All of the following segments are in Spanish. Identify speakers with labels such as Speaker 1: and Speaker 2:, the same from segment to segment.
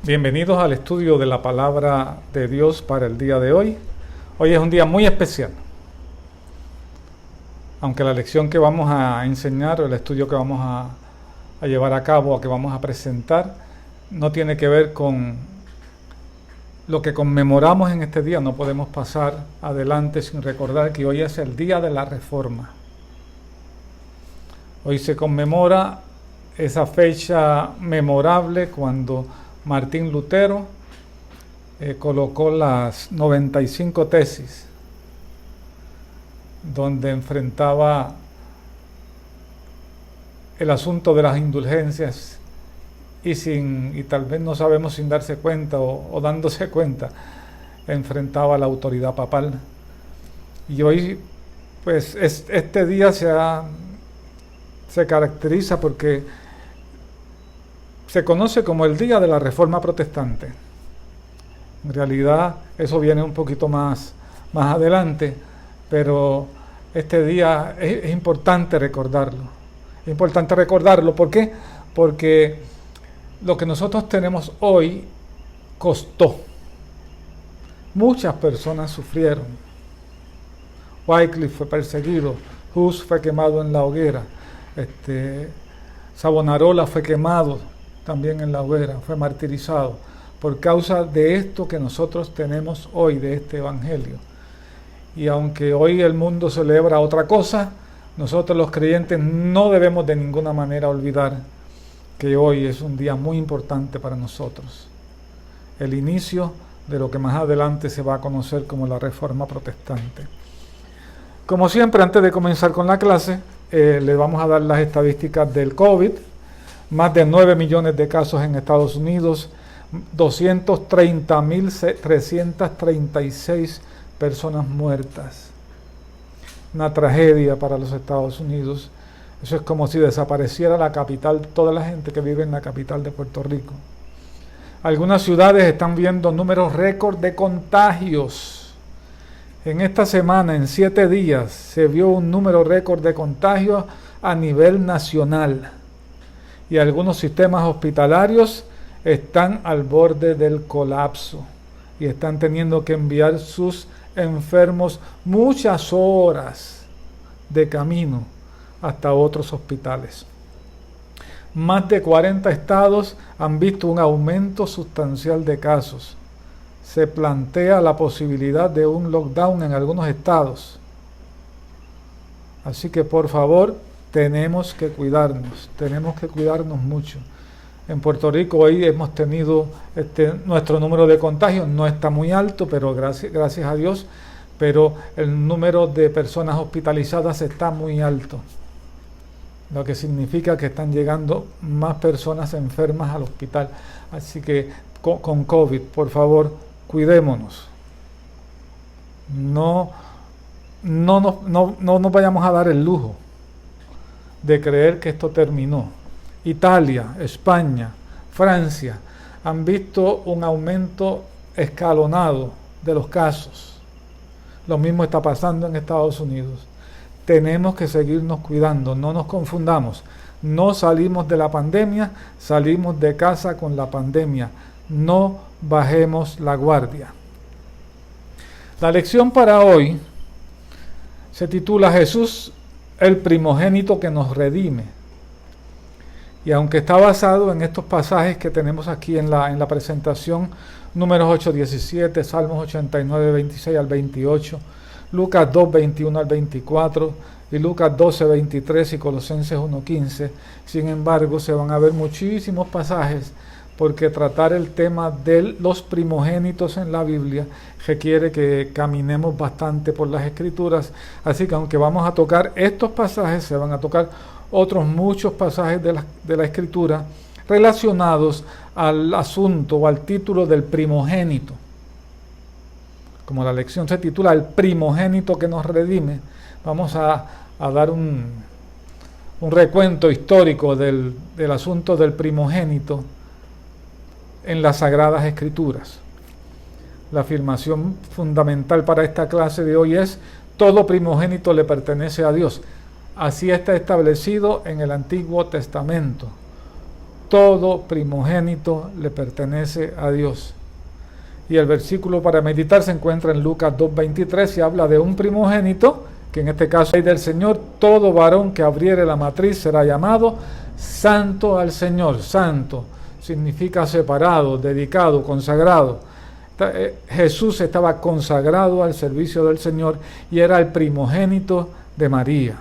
Speaker 1: Bienvenidos al estudio de la palabra de Dios para el día de hoy. Hoy es un día muy especial. Aunque la lección que vamos a enseñar o el estudio que vamos a llevar a cabo o que vamos a presentar no tiene que ver con lo que conmemoramos en este día, no podemos pasar adelante sin recordar que hoy es el día de la Reforma. Hoy se conmemora esa fecha memorable cuando Martín Lutero colocó las 95 tesis, donde enfrentaba el asunto de las indulgencias y tal vez no sabemos sin darse cuenta o dándose cuenta, enfrentaba a la autoridad papal. Y hoy, pues, este día se caracteriza porque se conoce como el Día de la Reforma Protestante. En realidad eso viene un poquito más adelante, pero este día es importante recordarlo. Es importante recordarlo, ¿por qué? Porque lo que nosotros tenemos hoy costó. Muchas personas sufrieron. Wycliffe fue perseguido, Hus fue quemado en la hoguera, Savonarola fue quemado también en la hoguera, fue martirizado por causa de esto que nosotros tenemos hoy, de este evangelio. Y aunque hoy el mundo celebra otra cosa, nosotros los creyentes no debemos de ninguna manera olvidar que hoy es un día muy importante para nosotros. El inicio de lo que más adelante se va a conocer como la Reforma Protestante. Como siempre, antes de comenzar con la clase, les vamos a dar las estadísticas del COVID. Más de 9 millones de casos en Estados Unidos, 230.336 personas muertas. Una tragedia para los Estados Unidos. Eso es como si desapareciera la capital, toda la gente que vive en la capital de Puerto Rico. Algunas ciudades están viendo números récord de contagios. En esta semana, en 7 días, se vio un número récord de contagios a nivel nacional. Y algunos sistemas hospitalarios están al borde del colapso y están teniendo que enviar sus enfermos muchas horas de camino hasta otros hospitales. Más de 40 estados han visto un aumento sustancial de casos. Se plantea la posibilidad de un lockdown en algunos estados. Así que por favor, tenemos que cuidarnos mucho. En Puerto Rico hoy hemos tenido nuestro número de contagios, no está muy alto, pero gracias a Dios, pero el número de personas hospitalizadas está muy alto, lo que significa que están llegando más personas enfermas al hospital. Así que con COVID, por favor, cuidémonos. No nos vayamos a dar el lujo de creer que esto terminó. Italia, España, Francia han visto un aumento escalonado de los casos. Lo mismo está pasando en Estados Unidos. Tenemos que seguirnos cuidando, no nos confundamos. No salimos de la pandemia, salimos de casa con la pandemia. No bajemos la guardia. La lección para hoy se titula Jesús, el primogénito que nos redime. Y aunque está basado en estos pasajes que tenemos aquí en la presentación, números 8:17, Salmos 89, 26 al 28, Lucas 2, 21 al 24 y Lucas 12, 23 y Colosenses 1:15, sin embargo se van a ver muchísimos pasajes porque tratar el tema de los primogénitos en la Biblia requiere que caminemos bastante por las Escrituras, así que aunque vamos a tocar estos pasajes, se van a tocar otros muchos pasajes de la Escritura relacionados al asunto o al título del primogénito. Como la lección se titula El primogénito que nos redime, vamos a dar un recuento histórico del asunto del primogénito en las Sagradas Escrituras. La afirmación fundamental para esta clase de hoy es: todo primogénito le pertenece a Dios. Así está establecido en el Antiguo Testamento. todo primogénito le pertenece a Dios. Y el versículo para meditar se encuentra en Lucas 2:23 y habla de un primogénito, que en este caso es del Señor. Todo varón que abriere la matriz será llamado santo al Señor. Santo significa separado, dedicado, consagrado. Jesús estaba consagrado al servicio del Señor y era el primogénito de María.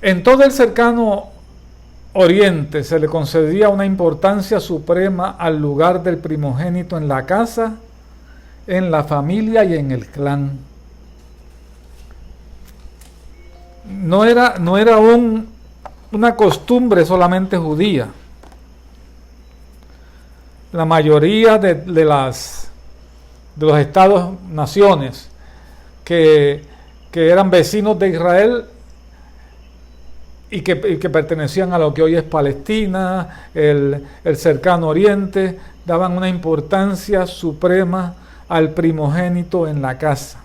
Speaker 1: En todo el cercano Oriente se le concedía una importancia suprema al lugar del primogénito en la casa, en la familia y en el clan. No era una costumbre solamente judía. La mayoría de los estados, naciones que eran vecinos de Israel y que pertenecían a lo que hoy es Palestina, el cercano Oriente, daban una importancia suprema al primogénito en la casa.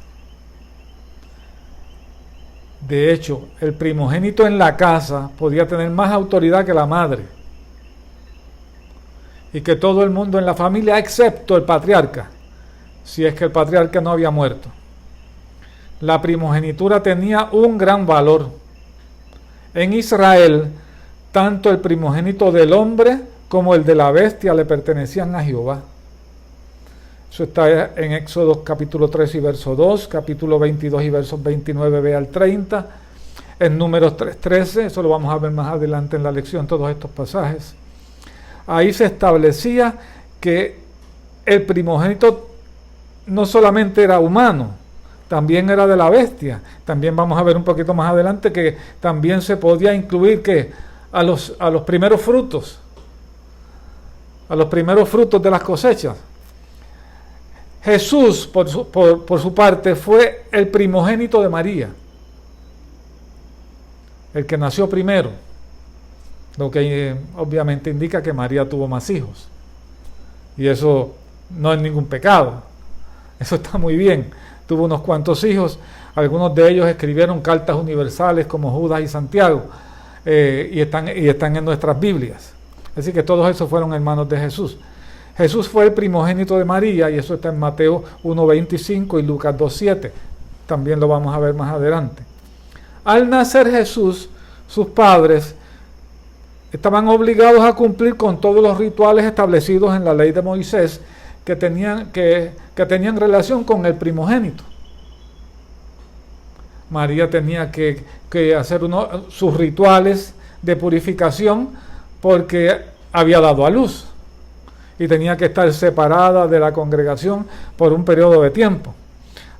Speaker 1: De hecho, el primogénito en la casa podía tener más autoridad que la madre y que todo el mundo en la familia, excepto el patriarca, si es que el patriarca no había muerto. La primogenitura tenía un gran valor. En Israel, tanto el primogénito del hombre como el de la bestia le pertenecían a Jehová. Eso está en Éxodo capítulo 3 y verso 2, capítulo 22 y versos 29b al 30, en Números 3:13, eso lo vamos a ver más adelante en la lección, todos estos pasajes. Ahí se establecía que el primogénito no solamente era humano, también era de la bestia. También vamos a ver un poquito más adelante que también se podía incluir que a los primeros frutos, de las cosechas. Jesús, por su parte, fue el primogénito de María, el que nació primero, lo que obviamente indica que María tuvo más hijos, y eso no es ningún pecado, eso está muy bien. Tuvo unos cuantos hijos, algunos de ellos escribieron cartas universales como Judas y Santiago, y están en nuestras Biblias, así que todos esos fueron hermanos de Jesús. Jesús fue el primogénito de María, y eso está en Mateo 1:25 y Lucas 2:7. También lo vamos a ver más adelante. Al nacer Jesús, sus padres estaban obligados a cumplir con todos los rituales establecidos en la ley de Moisés que tenían relación con el primogénito. María tenía que hacer sus rituales de purificación porque había dado a luz, y tenía que estar separada de la congregación por un periodo de tiempo.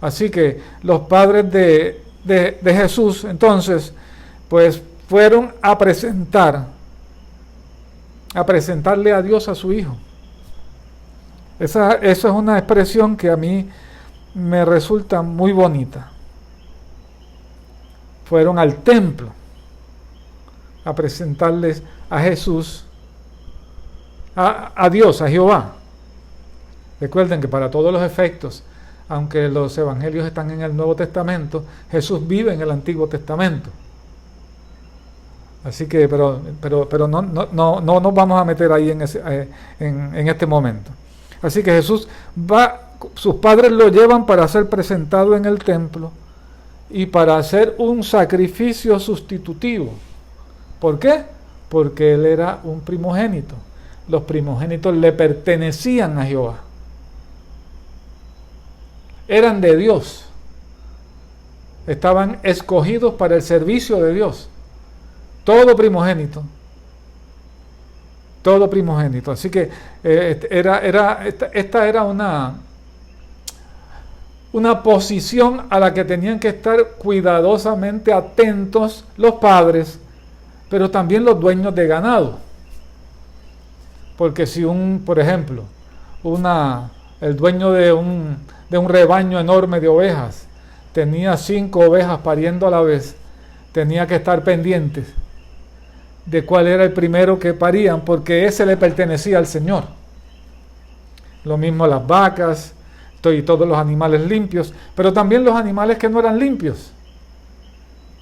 Speaker 1: Así que los padres de Jesús, entonces, pues fueron a presentarle a Dios a su hijo. Esa es una expresión que a mí me resulta muy bonita. Fueron al templo a presentarles a Jesús, a Dios, a Jehová. Recuerden que para todos los efectos, aunque los evangelios están en el Nuevo Testamento, Jesús vive en el Antiguo Testamento. Así que, pero no nos vamos a meter ahí en este momento. Así que Jesús sus padres lo llevan para ser presentado en el templo y para hacer un sacrificio sustitutivo. ¿Por qué? Porque él era un primogénito. Los primogénitos le pertenecían a Jehová. Eran de Dios. Estaban escogidos para el servicio de Dios. Todo primogénito. Así que esta era una posición a la que tenían que estar cuidadosamente atentos los padres, pero también los dueños de ganado. Porque si por ejemplo, el dueño de un rebaño enorme de ovejas tenía 5 ovejas pariendo a la vez, tenía que estar pendientes de cuál era el primero que parían, porque ese le pertenecía al Señor. Lo mismo las vacas y todos los animales limpios, pero también los animales que no eran limpios.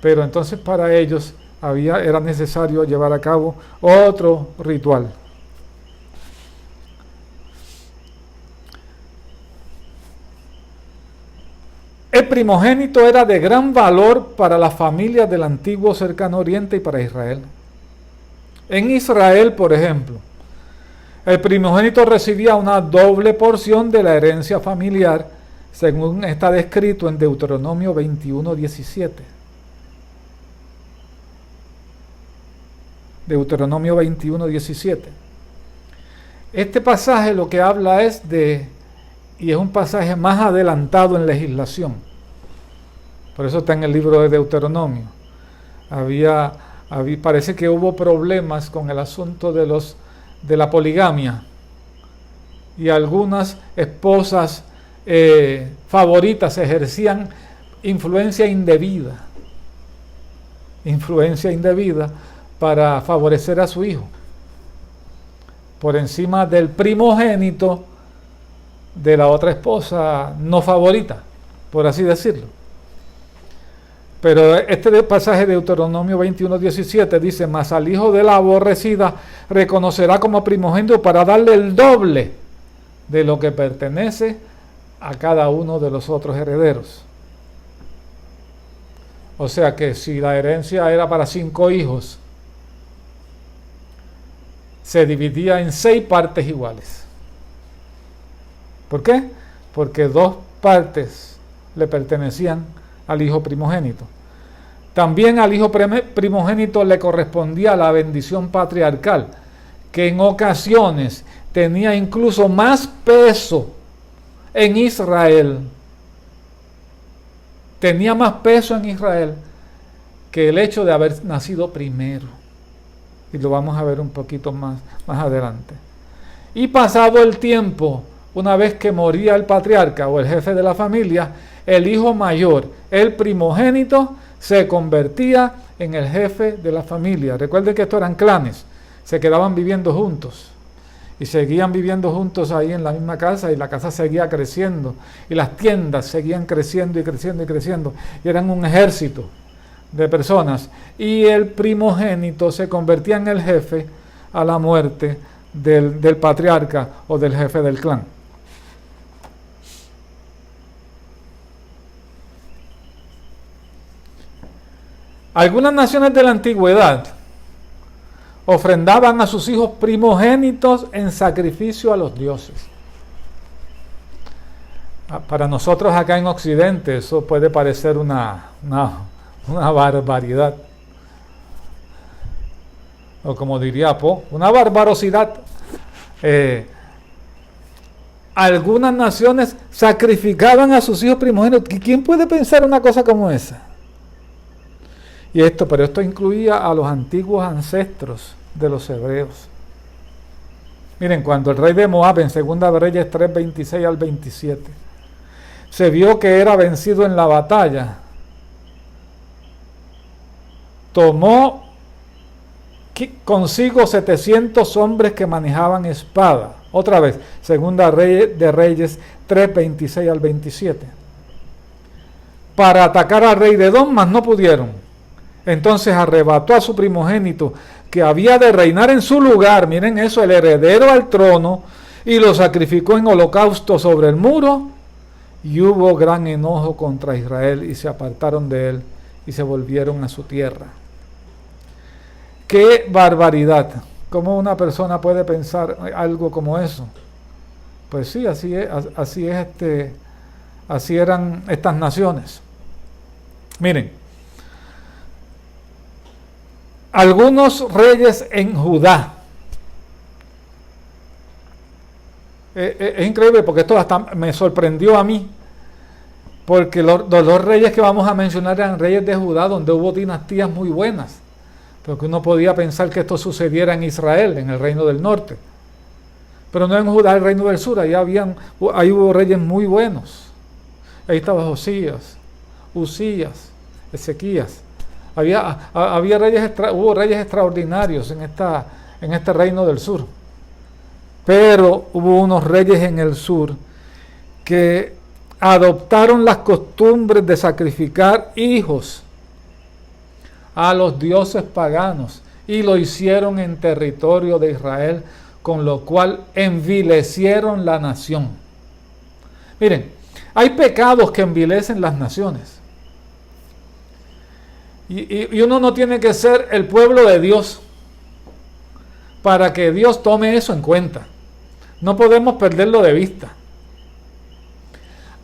Speaker 1: Pero entonces para ellos era necesario llevar a cabo otro ritual. El primogénito era de gran valor para las familias del antiguo Cercano Oriente y para Israel. En Israel, por ejemplo, el primogénito recibía una doble porción de la herencia familiar, según está descrito en Deuteronomio 21:17. Deuteronomio 21:17. Este pasaje lo que habla es y es un pasaje más adelantado en legislación. Por eso está en el libro de Deuteronomio. Parece que hubo problemas con el asunto de la poligamia. Y algunas esposas favoritas ejercían influencia indebida para favorecer a su hijo por encima del primogénito de la otra esposa no favorita, por así decirlo. Pero este pasaje de Deuteronomio 21:17 dice: mas al hijo de la aborrecida reconocerá como primogénito para darle el doble de lo que pertenece a cada uno de los otros herederos. O sea que si la herencia era para 5 hijos, se dividía en 6 partes iguales. ¿Por qué? Porque 2 partes le pertenecían al hijo primogénito. También al hijo primogénito le correspondía la bendición patriarcal, que en ocasiones tenía incluso más peso en Israel. Tenía más peso en Israel que el hecho de haber nacido primero. Y lo vamos a ver un poquito más adelante. Y pasado el tiempo, una vez que moría el patriarca o el jefe de la familia, el hijo mayor, el primogénito, se convertía en el jefe de la familia. Recuerden que estos eran clanes, se quedaban viviendo juntos y seguían viviendo juntos ahí en la misma casa, y la casa seguía creciendo y las tiendas seguían creciendo y creciendo y creciendo, y eran un ejército de personas, y el primogénito se convertía en el jefe a la muerte del patriarca o del jefe del clan. Algunas naciones de la antigüedad ofrendaban a sus hijos primogénitos en sacrificio a los dioses. Para nosotros acá en Occidente eso puede parecer una barbaridad. O como diría Poe, una barbarosidad. Algunas naciones sacrificaban a sus hijos primogénitos. ¿Quién puede pensar una cosa como esa? Pero esto incluía a los antiguos ancestros de los hebreos. Miren, cuando el rey de Moab, en 2 Reyes 3:26 al 27, se vio que era vencido en la batalla, tomó consigo 700 hombres que manejaban espada. Otra vez, 2 Reyes 3:26 al 27. Para atacar al rey de Edom, mas no pudieron. Entonces arrebató a su primogénito, que había de reinar en su lugar, miren eso, el heredero al trono, y lo sacrificó en holocausto sobre el muro, y hubo gran enojo contra Israel, y se apartaron de él, y se volvieron a su tierra. ¡Qué barbaridad! ¿Cómo una persona puede pensar algo como eso? Pues sí, así eran estas naciones. Miren, algunos reyes en Judá. Es increíble porque esto hasta me sorprendió a mí, porque los reyes que vamos a mencionar eran reyes de Judá, donde hubo dinastías muy buenas, porque uno podía pensar que esto sucediera en Israel, en el reino del norte, pero no en Judá, el reino del sur. Ahí hubo reyes muy buenos. Ahí estaba Josías, Usías, Ezequías. Hubo reyes extraordinarios en este reino del sur. Pero hubo unos reyes en el sur que adoptaron las costumbres de sacrificar hijos a los dioses paganos y lo hicieron en territorio de Israel, con lo cual envilecieron la nación. Miren, hay pecados que envilecen las naciones. Y uno no tiene que ser el pueblo de Dios para que Dios tome eso en cuenta. No podemos perderlo de vista.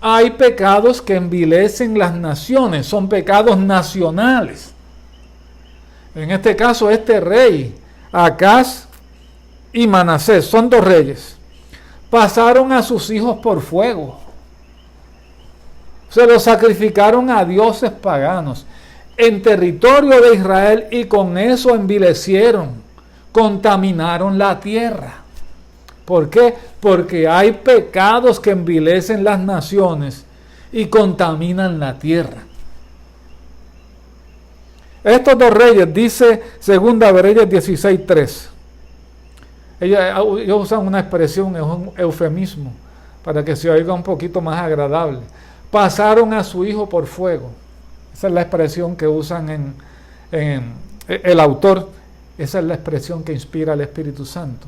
Speaker 1: Hay pecados que envilecen las naciones, son pecados nacionales. En este caso, este rey, Acaz y Manasés, son dos reyes, pasaron a sus hijos por fuego. Se los sacrificaron a dioses paganos en territorio de Israel y con eso envilecieron, contaminaron la tierra. ¿Por qué? Porque hay pecados que envilecen las naciones y contaminan la tierra. Estos dos reyes, dice Segunda de Reyes 16:3. Ellos usan una expresión, es un eufemismo, para que se oiga un poquito más agradable. Pasaron a su hijo por fuego. Esa es la expresión que usan en el autor. Esa es la expresión que inspira el Espíritu Santo.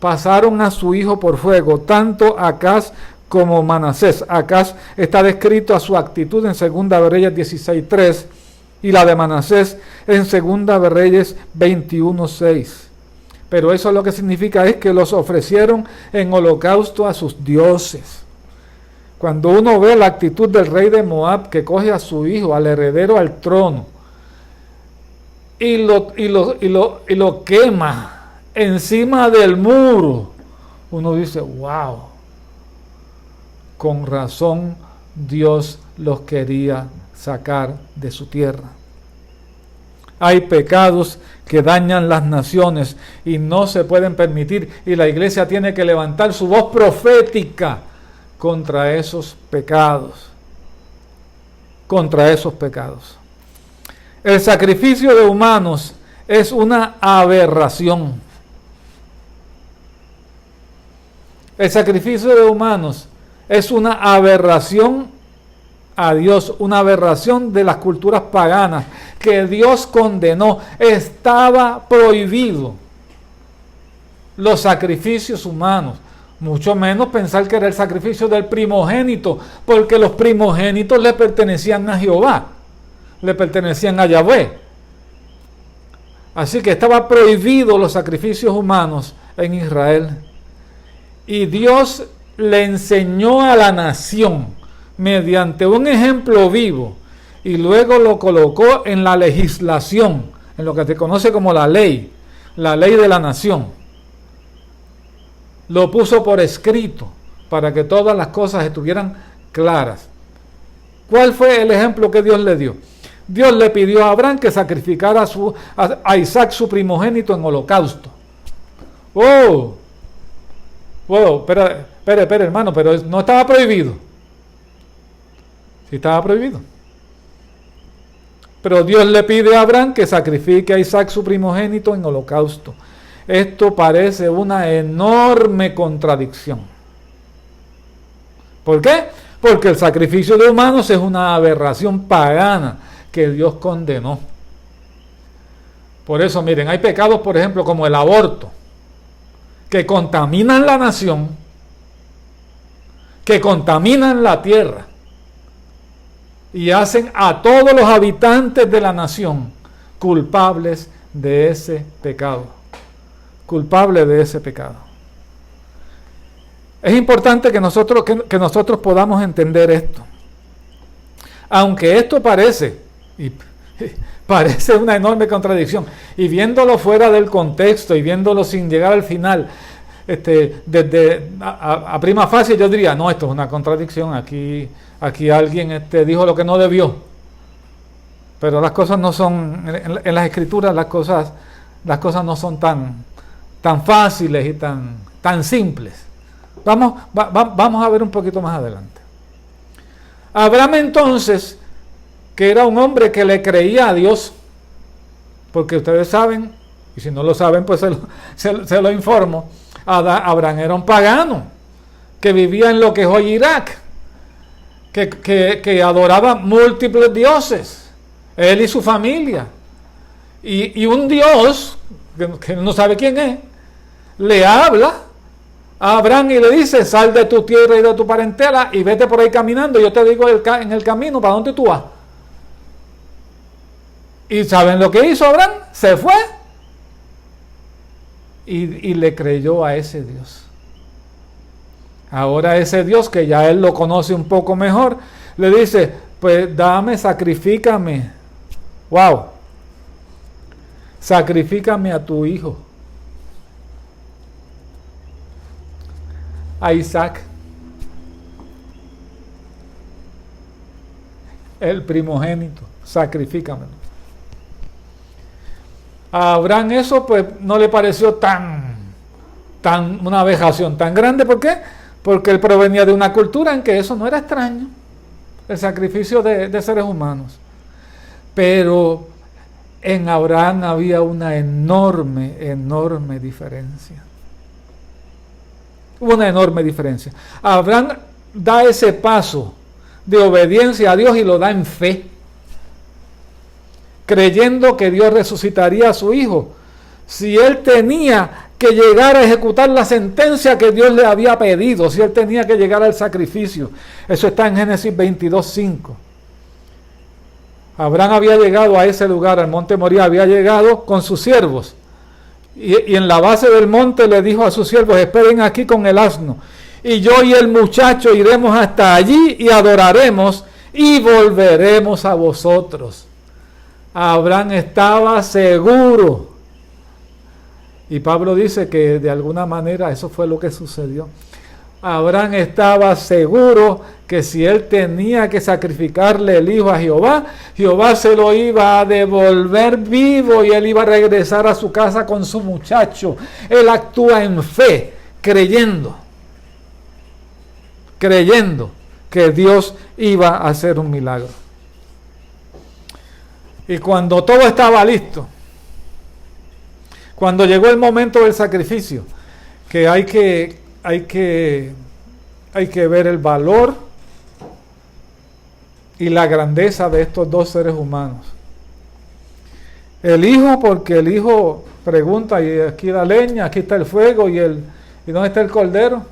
Speaker 1: Pasaron a su hijo por fuego, tanto Acaz como Manasés. Acaz está descrito a su actitud en Segunda de Reyes 16:3 y la de Manasés en Segunda de Reyes 21:6. Pero eso lo que significa es que los ofrecieron en holocausto a sus dioses. Cuando uno ve la actitud del rey de Moab que coge a su hijo, al heredero al trono, y lo quema encima del muro, uno dice, wow, con razón Dios los quería sacar de su tierra. Hay pecados que dañan las naciones y no se pueden permitir, y la iglesia tiene que levantar su voz profética contra esos pecados. Contra esos pecados. El sacrificio de humanos es una aberración. El sacrificio de humanos es una aberración a Dios, una aberración de las culturas paganas que Dios condenó. Estaba prohibido los sacrificios humanos, mucho menos pensar que era el sacrificio del primogénito, porque los primogénitos le pertenecían a Jehová, le pertenecían a Yahvé. Así que estaba prohibido los sacrificios humanos en Israel. Y Dios le enseñó a la nación mediante un ejemplo vivo y luego lo colocó en la legislación, en lo que se conoce como la ley de la nación. Lo puso por escrito para que todas las cosas estuvieran claras. ¿Cuál fue el ejemplo que Dios le dio? Dios le pidió a Abraham que sacrificara a Isaac, su primogénito, en holocausto. ¡Oh! ¡Wow! Espera, hermano, pero no estaba prohibido. Sí estaba prohibido. Pero Dios le pide a Abraham que sacrifique a Isaac, su primogénito, en holocausto. Esto parece una enorme contradicción. ¿Por qué? Porque el sacrificio de humanos es una aberración pagana que Dios condenó. Por eso, miren, hay pecados, por ejemplo, como el aborto, que contaminan la nación, que contaminan la tierra y hacen a todos los habitantes de la nación culpables de ese pecado. Culpables de ese pecado. Es importante que nosotros podamos entender esto. Aunque esto parece una enorme contradicción, y viéndolo fuera del contexto y viéndolo sin llegar al final, desde a prima facie yo diría, no, esto es una contradicción, aquí alguien dijo lo que no debió. Pero las cosas no son, en las escrituras las cosas no son tan fáciles y tan simples. Vamos a ver un poquito más adelante. Abraham entonces, que era un hombre que le creía a Dios, porque ustedes saben, y si no lo saben, pues se lo informo, Abraham era un pagano, que vivía en lo que es hoy Irak, que adoraba múltiples dioses, él y su familia. Y un Dios, que no sabe quién es, le habla a Abraham y le dice: sal de tu tierra y de tu parentela y vete por ahí caminando. Yo te digo en el camino para dónde tú vas. ¿Y saben lo que hizo Abraham? Se fue y le creyó a ese Dios. Ahora ese Dios, que ya él lo conoce un poco mejor, le dice: pues dame, sacrifícame. Wow. Sacrifícame a tu hijo, a Isaac, el primogénito, sacrifícamelo. A Abraham eso pues no le pareció tan una vejación tan grande. ¿Por qué? Porque él provenía de una cultura en que eso no era extraño, el sacrificio de seres humanos. Pero en Abraham había una enorme diferencia. Hubo una enorme diferencia. Abraham da ese paso de obediencia a Dios y lo da en fe, creyendo que Dios resucitaría a su hijo. Si él tenía que llegar a ejecutar la sentencia que Dios le había pedido, si él tenía que llegar al sacrificio. Eso está en Génesis 22:5. Abraham había llegado a ese lugar, al monte Moría, había llegado con sus siervos. Y en la base del monte le dijo a sus siervos: esperen aquí con el asno. Y yo y el muchacho iremos hasta allí y adoraremos y volveremos a vosotros. Abraham estaba seguro. Y Pablo dice que de alguna manera eso fue lo que sucedió. Abraham estaba seguro que si él tenía que sacrificarle el hijo a Jehová, Jehová se lo iba a devolver vivo y él iba a regresar a su casa con su muchacho. Él actúa en fe, creyendo que Dios iba a hacer un milagro. Y cuando todo estaba listo, cuando llegó el momento del sacrificio, que hay que ver el valor y la grandeza de estos dos seres humanos. El hijo, porque el hijo pregunta: y aquí la leña, aquí está el fuego, ¿y dónde está el cordero?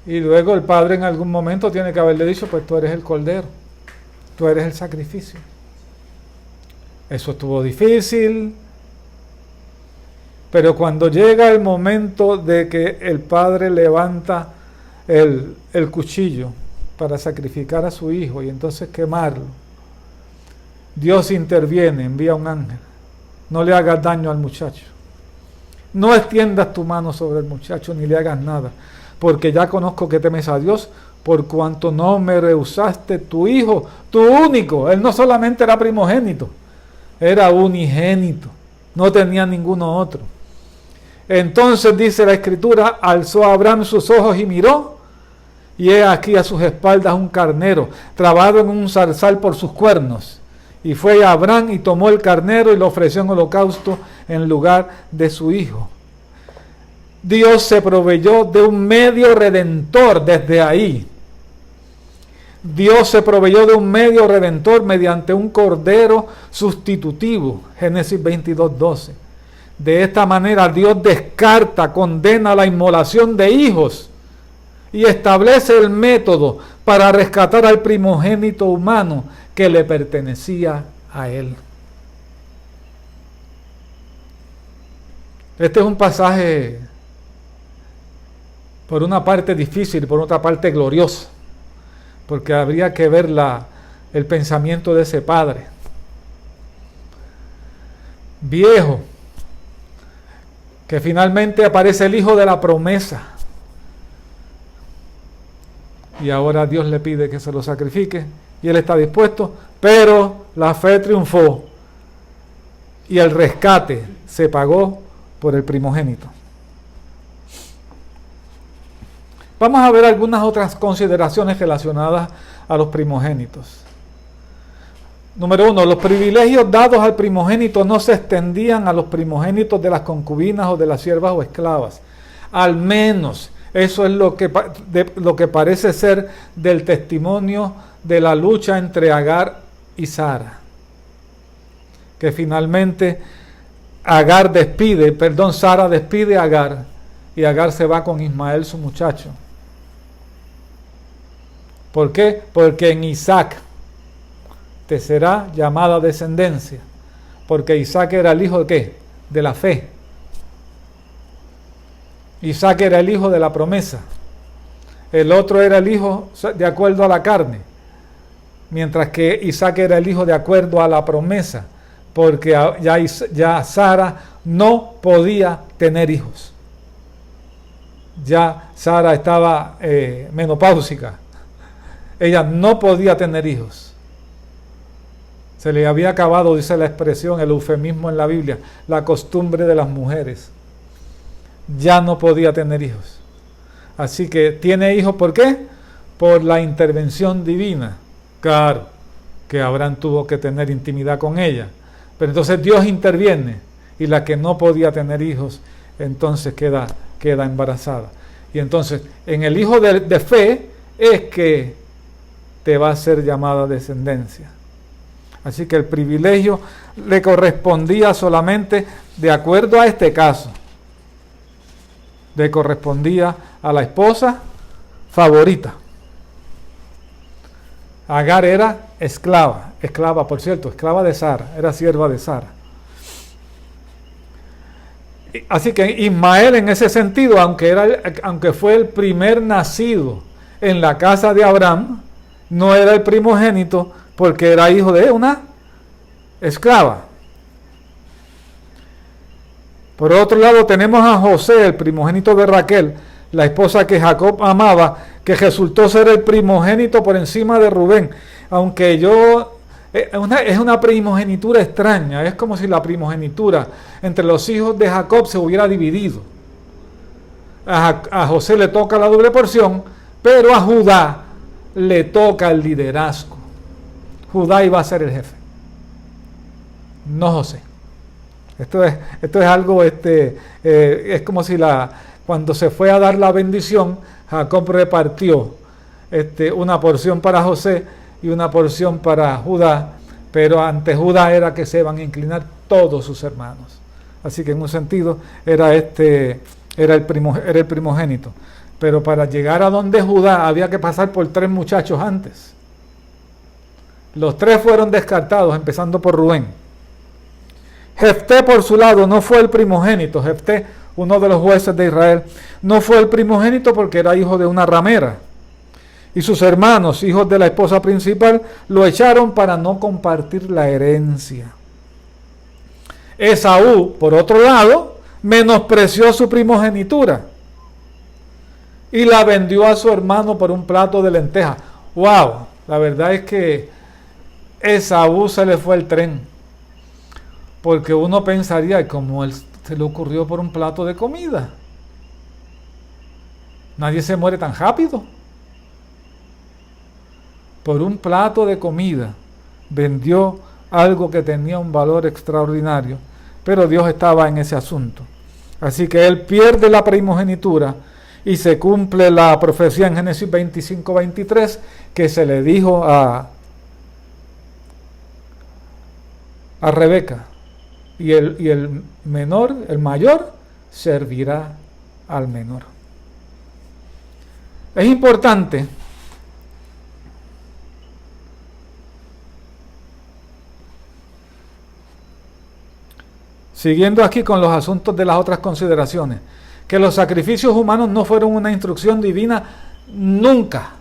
Speaker 1: Y luego el padre en algún momento tiene que haberle dicho: pues tú eres el cordero, tú eres el sacrificio. Eso estuvo difícil. Pero cuando llega el momento de que el padre levanta el cuchillo para sacrificar a su hijo y entonces quemarlo, Dios interviene, envía un ángel. No le hagas daño al muchacho. No extiendas tu mano sobre el muchacho ni le hagas nada, porque ya conozco que temes a Dios, por cuanto no me rehusaste tu hijo, tu único. Él no solamente era primogénito, era unigénito. No tenía ninguno otro. Entonces dice la Escritura: alzó Abraham sus ojos y miró, y he aquí a sus espaldas un carnero, trabado en un zarzal por sus cuernos. Y fue Abraham y tomó el carnero y lo ofreció en holocausto en lugar de su hijo. Dios se proveyó de un medio redentor desde ahí. Dios se proveyó de un medio redentor mediante un cordero sustitutivo. Génesis 22:12. De esta manera Dios descarta, condena la inmolación de hijos y establece el método para rescatar al primogénito humano que le pertenecía a él. Este es un pasaje, por una parte difícil, por otra parte glorioso, porque habría que ver el pensamiento de ese padre. Viejo, que finalmente aparece el hijo de la promesa. Y ahora Dios le pide que se lo sacrifique y él está dispuesto, pero la fe triunfó y el rescate se pagó por el primogénito. Vamos a ver algunas otras consideraciones relacionadas a los primogénitos. Número 1, los privilegios dados al primogénito no se extendían a los primogénitos de las concubinas o de las siervas o esclavas. Al menos Eso es lo que parece ser del testimonio de la lucha entre Agar y Sara. Que finalmente Sara despide a Agar y Agar se va con Ismael, su muchacho. ¿Por qué? Porque en Isaac te será llamada descendencia. Porque Isaac era el hijo de ¿qué? De la fe. Isaac era el hijo de la promesa. El otro era el hijo de acuerdo a la carne. Mientras que Isaac era el hijo de acuerdo a la promesa. Porque ya Sara no podía tener hijos. Ya Sara estaba menopáusica. Ella no podía tener hijos. Se le había acabado, dice la expresión, el eufemismo en la Biblia, la costumbre de las mujeres. Ya no podía tener hijos. Así que tiene hijos, ¿por qué? Por la intervención divina. Claro, que Abraham tuvo que tener intimidad con ella. Pero entonces Dios interviene y la que no podía tener hijos, entonces queda embarazada. Y entonces, en el hijo de fe es que te va a ser llamada descendencia. Así que el privilegio le correspondía solamente, de acuerdo a este caso, le correspondía a la esposa favorita. Agar era esclava, por cierto, esclava de Sara, era sierva de Sara. Así que Ismael, en ese sentido, aunque fue el primer nacido en la casa de Abraham, no era el primogénito porque era hijo de una esclava. Por otro lado tenemos a José, el primogénito de Raquel, la esposa que Jacob amaba, que resultó ser el primogénito por encima de Rubén. Aunque es una primogenitura extraña, es como si la primogenitura entre los hijos de Jacob se hubiera dividido. A José le toca la doble porción, pero a Judá le toca el liderazgo. Judá iba a ser el jefe, no José. Esto es algo, es como si cuando se fue a dar la bendición, Jacob repartió una porción para José y una porción para Judá, pero ante Judá era que se iban a inclinar todos sus hermanos. Así que en un sentido era el primogénito. Pero para llegar a donde Judá había que pasar por 3 muchachos antes. Los 3 fueron descartados, empezando por Rubén. Jefté, por su lado, no fue el primogénito. Jefté, uno de los jueces de Israel, no fue el primogénito porque era hijo de una ramera. Y sus hermanos, hijos de la esposa principal, lo echaron para no compartir la herencia. Esaú, por otro lado, menospreció su primogenitura y la vendió a su hermano por un plato de lentejas. ¡Wow! La verdad es que Esaú se le fue el tren. Porque uno pensaría, como él se le ocurrió por un plato de comida. Nadie se muere tan rápido. Por un plato de comida vendió algo que tenía un valor extraordinario, pero Dios estaba en ese asunto. Así que él pierde la primogenitura y se cumple la profecía en Génesis 25:23 que se le dijo a Rebeca. Y el mayor, servirá al menor. Es importante siguiendo aquí con los asuntos de las otras consideraciones, que los sacrificios humanos no fueron una instrucción divina nunca,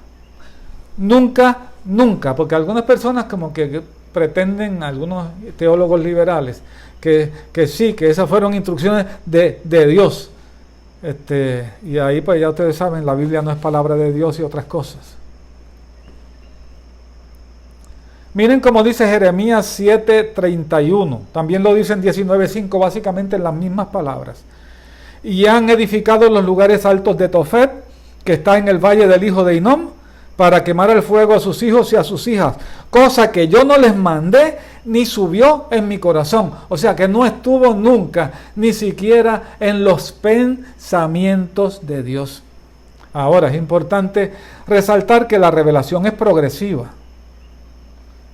Speaker 1: porque algunas personas como que pretenden, algunos teólogos liberales, que sí, que esas fueron instrucciones de Dios. Y ahí pues ya ustedes saben, la Biblia no es palabra de Dios y otras cosas. Miren cómo dice Jeremías 7:31, también lo dice en 19:5, básicamente en las mismas palabras. Y han edificado los lugares altos de Tofet, que está en el valle del hijo de Hinnom, para quemar el fuego a sus hijos y a sus hijas, cosa que yo no les mandé ni subió en mi corazón. O sea que no estuvo nunca, ni siquiera en los pensamientos de Dios. Ahora, es importante resaltar que la revelación es progresiva.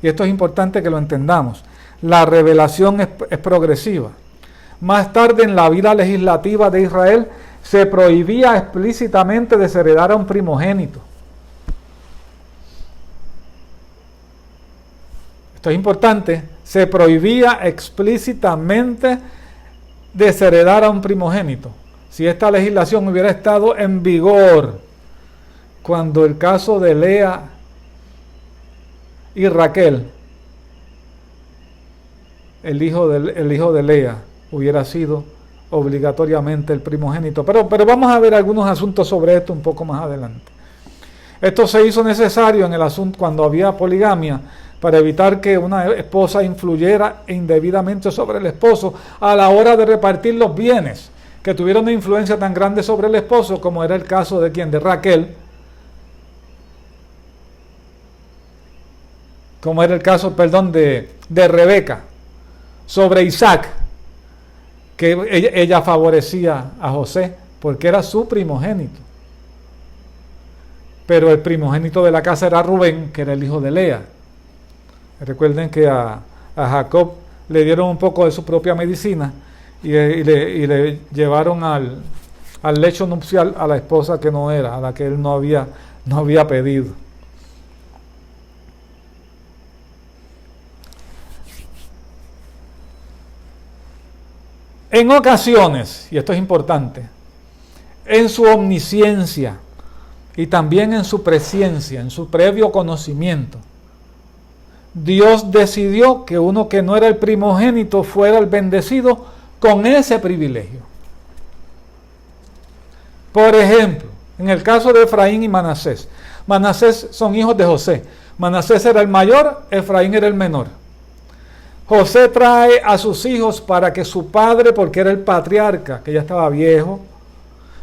Speaker 1: Y esto es importante que lo entendamos. La revelación es progresiva. Más tarde, en la vida legislativa de Israel, se prohibía explícitamente desheredar a un primogénito. Esto es importante. Se prohibía explícitamente desheredar a un primogénito. Si esta legislación hubiera estado en vigor cuando el caso de Lea y Raquel, el hijo de Lea, hubiera sido obligatoriamente el primogénito. Pero vamos a ver algunos asuntos sobre esto un poco más adelante. Esto se hizo necesario en el asunto cuando había poligamia, para evitar que una esposa influyera indebidamente sobre el esposo a la hora de repartir los bienes, que tuvieron una influencia tan grande sobre el esposo, como era el caso de ¿quién? De Raquel, como era el caso, perdón, de Rebeca, sobre Isaac, que ella favorecía a José, porque era su primogénito. Pero el primogénito de la casa era Rubén, que era el hijo de Lea. Recuerden que a Jacob le dieron un poco de su propia medicina y le llevaron al lecho nupcial a la esposa que no era, a la que él no había pedido. En ocasiones, y esto es importante, en su omnisciencia y también en su presciencia, en su previo conocimiento, Dios decidió que uno que no era el primogénito fuera el bendecido con ese privilegio. Por ejemplo, en el caso de Efraín y Manasés. Manasés son hijos de José. Manasés era el mayor, Efraín era el menor. José trae a sus hijos para que su padre, porque era el patriarca, que ya estaba viejo,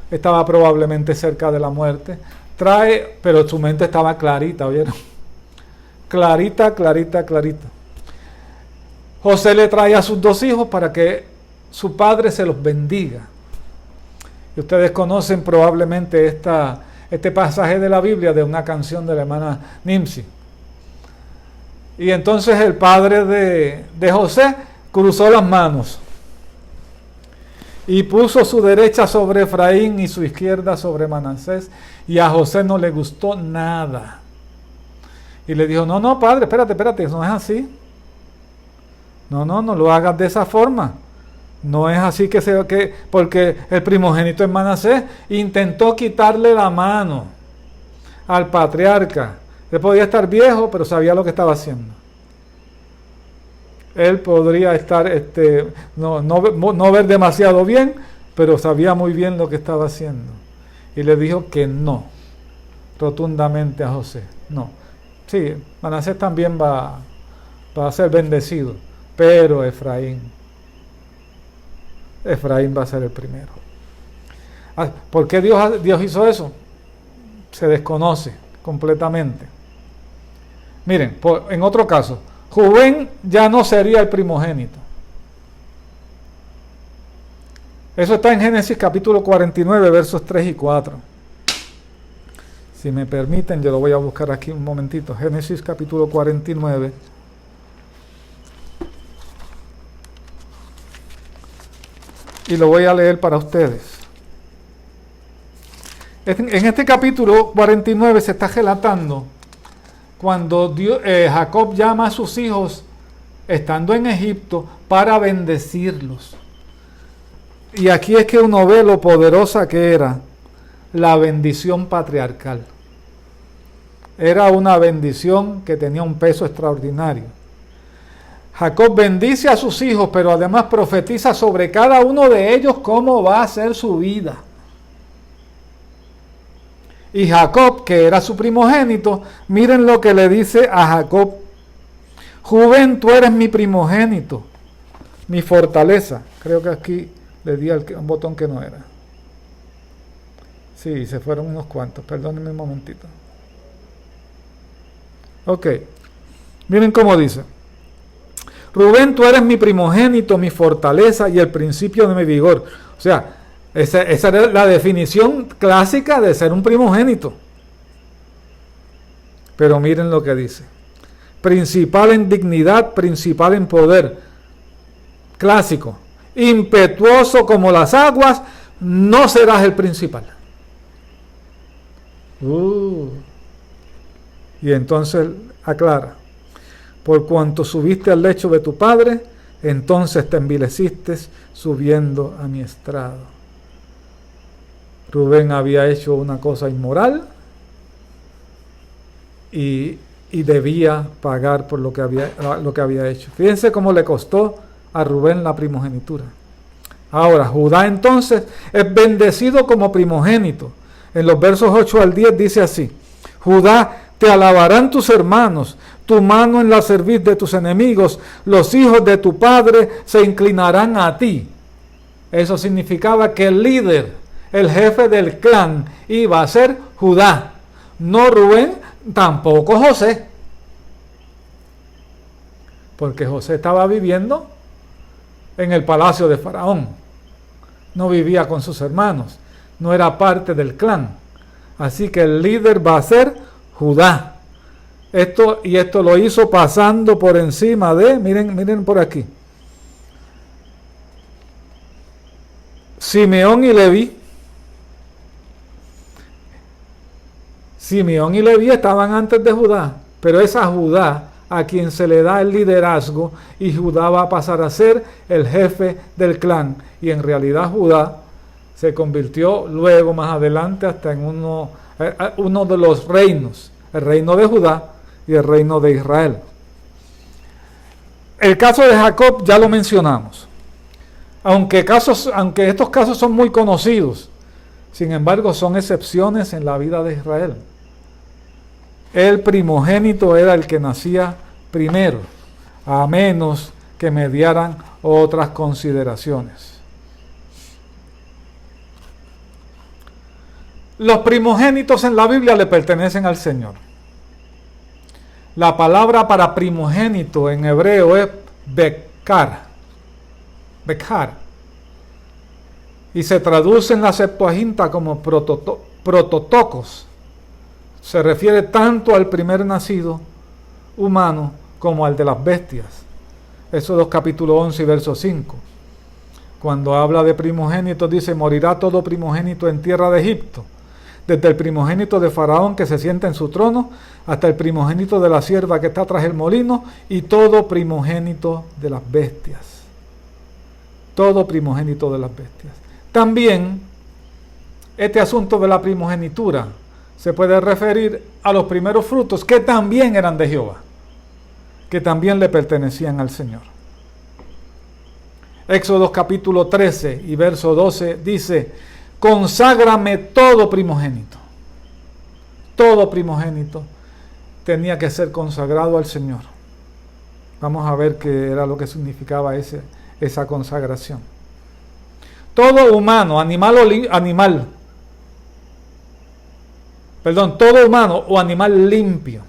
Speaker 1: estaba probablemente cerca de la muerte, trae, pero su mente estaba clarita, ¿oyeron? Clarita. José le trae a sus dos hijos para que su padre se los bendiga. Y ustedes conocen probablemente este pasaje de la Biblia de una canción de la hermana Nimsi. Y entonces el padre de José cruzó las manos y puso su derecha sobre Efraín y su izquierda sobre Manasés, y a José no le gustó nada. Y le dijo, no, padre, espérate, eso no es así. No lo hagas de esa forma. No es así porque el primogénito en Manasés intentó quitarle la mano al patriarca. Él podía estar viejo, pero sabía lo que estaba haciendo. Él podría estar, no ver demasiado bien, pero sabía muy bien lo que estaba haciendo. Y le dijo que no, rotundamente a José. No. Sí, Manasés también va a ser bendecido, pero Efraín va a ser el primero. ¿Por qué Dios hizo eso? Se desconoce completamente. Miren, en otro caso, Rubén ya no sería el primogénito. Eso está en Génesis capítulo 49, versos 3 y 4. Si me permiten, yo lo voy a buscar aquí un momentito. Génesis capítulo 49. Y lo voy a leer para ustedes. En este capítulo 49 se está relatando cuando Jacob llama a sus hijos, estando en Egipto, para bendecirlos. Y aquí es que uno ve lo poderosa que era la bendición patriarcal. Era una bendición que tenía un peso extraordinario. Jacob bendice a sus hijos, pero además profetiza sobre cada uno de ellos cómo va a ser su vida. Y Jacob, que era su primogénito, miren lo que le dice a Jacob: Rubén, tú eres mi primogénito, mi fortaleza. Creo que aquí le di un botón que no era. Sí, se fueron unos cuantos, perdónenme un momentito. Ok, miren cómo dice: Rubén, tú eres mi primogénito, mi fortaleza y el principio de mi vigor. O sea, Esa era la definición clásica de ser un primogénito. Pero miren lo que dice. Principal en dignidad, principal en poder. Clásico. Impetuoso como las aguas, no serás el principal. Y entonces aclara. Por cuanto subiste al lecho de tu padre, entonces te envileciste subiendo a mi estrado. Rubén había hecho una cosa inmoral y debía pagar por lo que había hecho. Fíjense cómo le costó a Rubén la primogenitura. Ahora, Judá entonces es bendecido como primogénito. En los versos 8 al 10 dice así: Judá, te alabarán tus hermanos, tu mano en la cerviz de tus enemigos, los hijos de tu padre se inclinarán a ti. Eso significaba que el líder, el jefe del clan, iba a ser Judá, no Rubén, tampoco José, porque José estaba viviendo en el palacio de Faraón, no vivía con sus hermanos, no era parte del clan, así que el líder va a ser Judá. Esto lo hizo pasando por encima de, miren por aquí, Simeón y Leví. Simeón y Leví estaban antes de Judá, pero es a Judá a quien se le da el liderazgo y Judá va a pasar a ser el jefe del clan. Y en realidad Judá se convirtió luego, más adelante, hasta en uno de los reinos, el reino de Judá y el reino de Israel. El caso de Jacob ya lo mencionamos. Aunque estos casos son muy conocidos, sin embargo son excepciones en la vida de Israel. El primogénito era el que nacía primero, a menos que mediaran otras consideraciones. Los primogénitos en la Biblia le pertenecen al Señor. La palabra para primogénito en hebreo es Bekar. Y se traduce en la Septuaginta como prototocos. Se refiere tanto al primer nacido humano como al de las bestias. Éxodo capítulo 11 y verso 5. Cuando habla de primogénitos dice: morirá todo primogénito en tierra de Egipto, desde el primogénito de Faraón que se sienta en su trono, hasta el primogénito de la sierva que está tras el molino, y todo primogénito de las bestias. Todo primogénito de las bestias. También, este asunto de la primogenitura se puede referir a los primeros frutos que también eran de Jehová, que también le pertenecían al Señor. Éxodo capítulo 13 y verso 12 dice: conságrame todo primogénito. Todo primogénito tenía que ser consagrado al Señor. Vamos a ver qué era lo que significaba esa consagración. Todo humano, todo humano o animal limpio,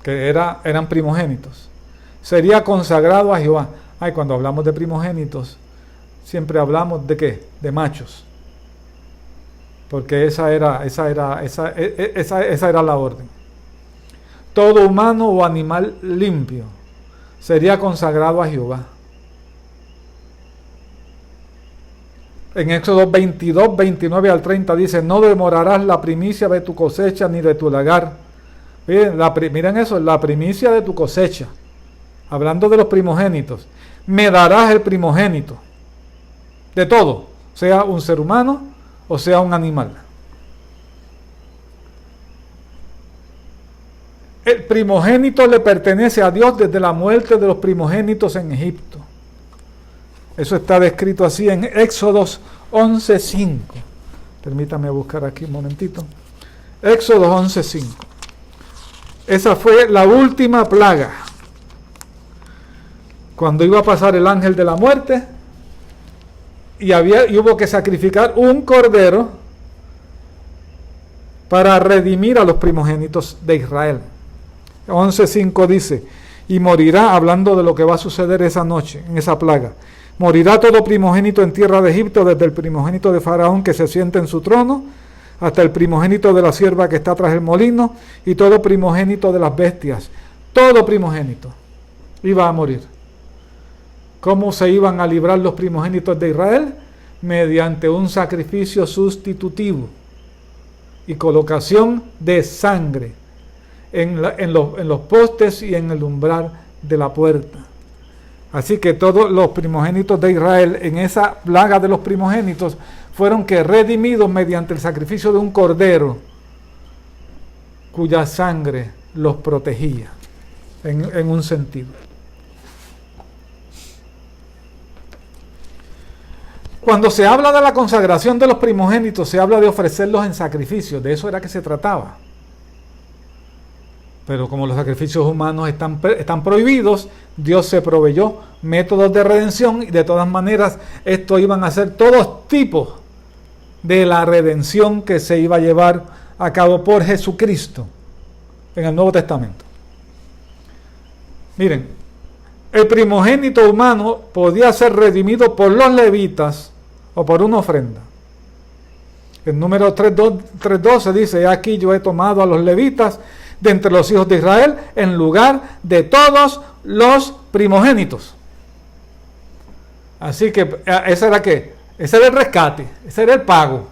Speaker 1: que eran primogénitos, sería consagrado a Jehová. Cuando hablamos de primogénitos, siempre hablamos de ¿qué? De machos, porque esa era la orden. Todo humano o animal limpio sería consagrado a Jehová. En Éxodo 22, 29 al 30 dice: no demorarás la primicia de tu cosecha ni de tu lagar. Miren eso, la primicia de tu cosecha. Hablando de los primogénitos. Me darás el primogénito. De todo. Sea un ser humano o sea un animal. El primogénito le pertenece a Dios desde la muerte de los primogénitos en Egipto. Eso está descrito así en Éxodos 11:5. Permítame buscar aquí un momentito. Éxodos 11:5. Esa fue la última plaga. Cuando iba a pasar el ángel de la muerte y hubo que sacrificar un cordero para redimir a los primogénitos de Israel. 11:5 dice: y morirá, hablando de lo que va a suceder esa noche, en esa plaga, Morirá todo primogénito en tierra de Egipto, desde el primogénito de Faraón que se siente en su trono, hasta el primogénito de la sierva que está tras el molino, y todo primogénito de las bestias. Todo primogénito iba a morir. ¿Cómo se iban a librar los primogénitos de Israel? Mediante un sacrificio sustitutivo y colocación de sangre en los postes y en el umbral de la puerta. Así que todos los primogénitos de Israel en esa plaga de los primogénitos fueron que redimidos mediante el sacrificio de un cordero cuya sangre los protegía en un sentido. Cuando se habla de la consagración de los primogénitos, se habla de ofrecerlos en sacrificio. De eso era que se trataba. Pero como los sacrificios humanos están prohibidos, Dios se proveyó métodos de redención, y de todas maneras estos iban a ser todos tipos de la redención que se iba a llevar a cabo por Jesucristo en el Nuevo Testamento. Miren, el primogénito humano podía ser redimido por los levitas o por una ofrenda. En número 3.12 dice: aquí yo he tomado a los levitas de entre los hijos de Israel en lugar de todos los primogénitos. Así que ese era ¿qué? Ese era el rescate, ese era el pago.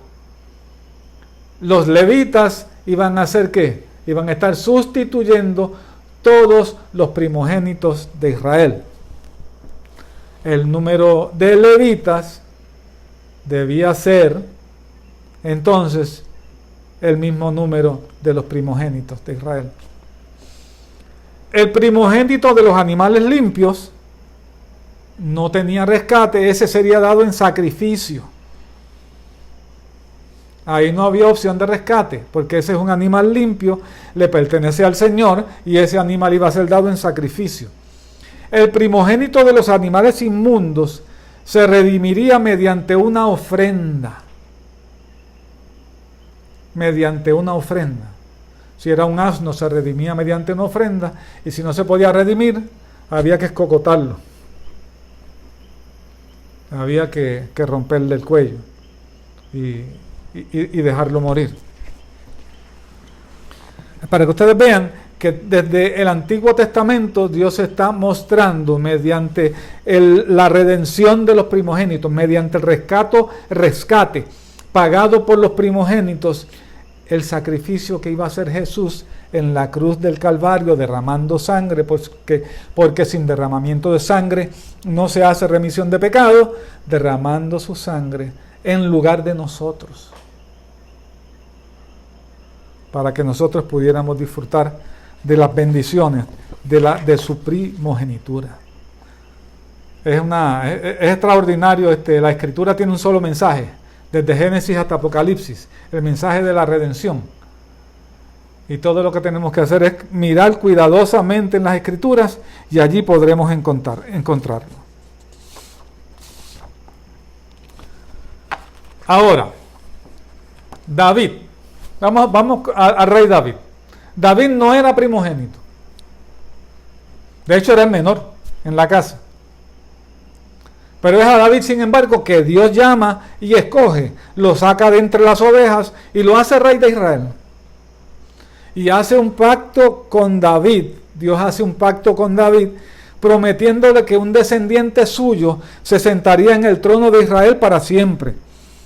Speaker 1: Los levitas iban a hacer ¿qué? Iban a estar sustituyendo todos los primogénitos de Israel. El número de levitas debía ser entonces el mismo número de los primogénitos de Israel. El primogénito de los animales limpios no tenía rescate, ese sería dado en sacrificio. Ahí no había opción de rescate, porque ese es un animal limpio, le pertenece al Señor, y ese animal iba a ser dado en sacrificio. El primogénito de los animales inmundos se redimiría mediante una ofrenda. Mediante una ofrenda. Si era un asno, se redimía mediante una ofrenda, y si no se podía redimir, había que escocotarlo. Había que romperle el cuello y dejarlo morir. Para que ustedes vean que desde el Antiguo Testamento Dios está mostrando mediante la redención de los primogénitos, mediante el rescate pagado por los primogénitos, el sacrificio que iba a hacer Jesús en la cruz del Calvario, derramando sangre, porque sin derramamiento de sangre no se hace remisión de pecado, derramando su sangre en lugar de nosotros, para que nosotros pudiéramos disfrutar de las bendiciones de su primogenitura. Es extraordinario. La Escritura tiene un solo mensaje, desde Génesis hasta Apocalipsis, el mensaje de la redención. Y todo lo que tenemos que hacer es mirar cuidadosamente en las Escrituras, y allí podremos encontrarlo. Ahora, David. Vamos al rey David. David no era primogénito. De hecho, era el menor en la casa. Pero es a David, sin embargo, que Dios llama y escoge, lo saca de entre las ovejas y lo hace rey de Israel. Y hace un pacto con David. Dios hace un pacto con David, prometiéndole que un descendiente suyo se sentaría en el trono de Israel para siempre.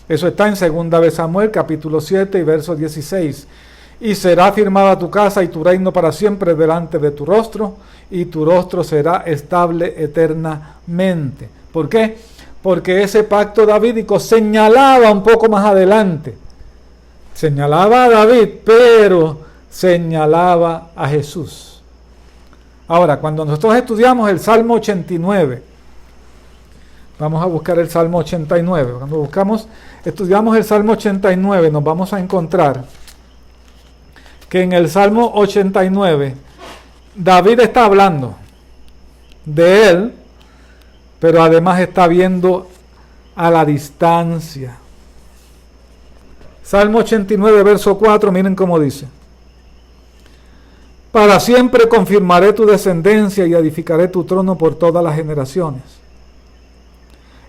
Speaker 1: Eso está en 2 de Samuel, capítulo 7 y verso 16. Y será firmada tu casa y tu reino para siempre delante de tu rostro, y tu rostro será estable eternamente. ¿Por qué? Porque ese pacto davídico señalaba un poco más adelante. Señalaba a David, pero señalaba a Jesús. Ahora, cuando nosotros estudiamos el Salmo 89, vamos a buscar el Salmo 89. Cuando estudiamos el Salmo 89, nos vamos a encontrar que en el Salmo 89, David está hablando de él, pero además está viendo a la distancia. Salmo 89, verso 4, miren cómo dice: para siempre confirmaré tu descendencia y edificaré tu trono por todas las generaciones.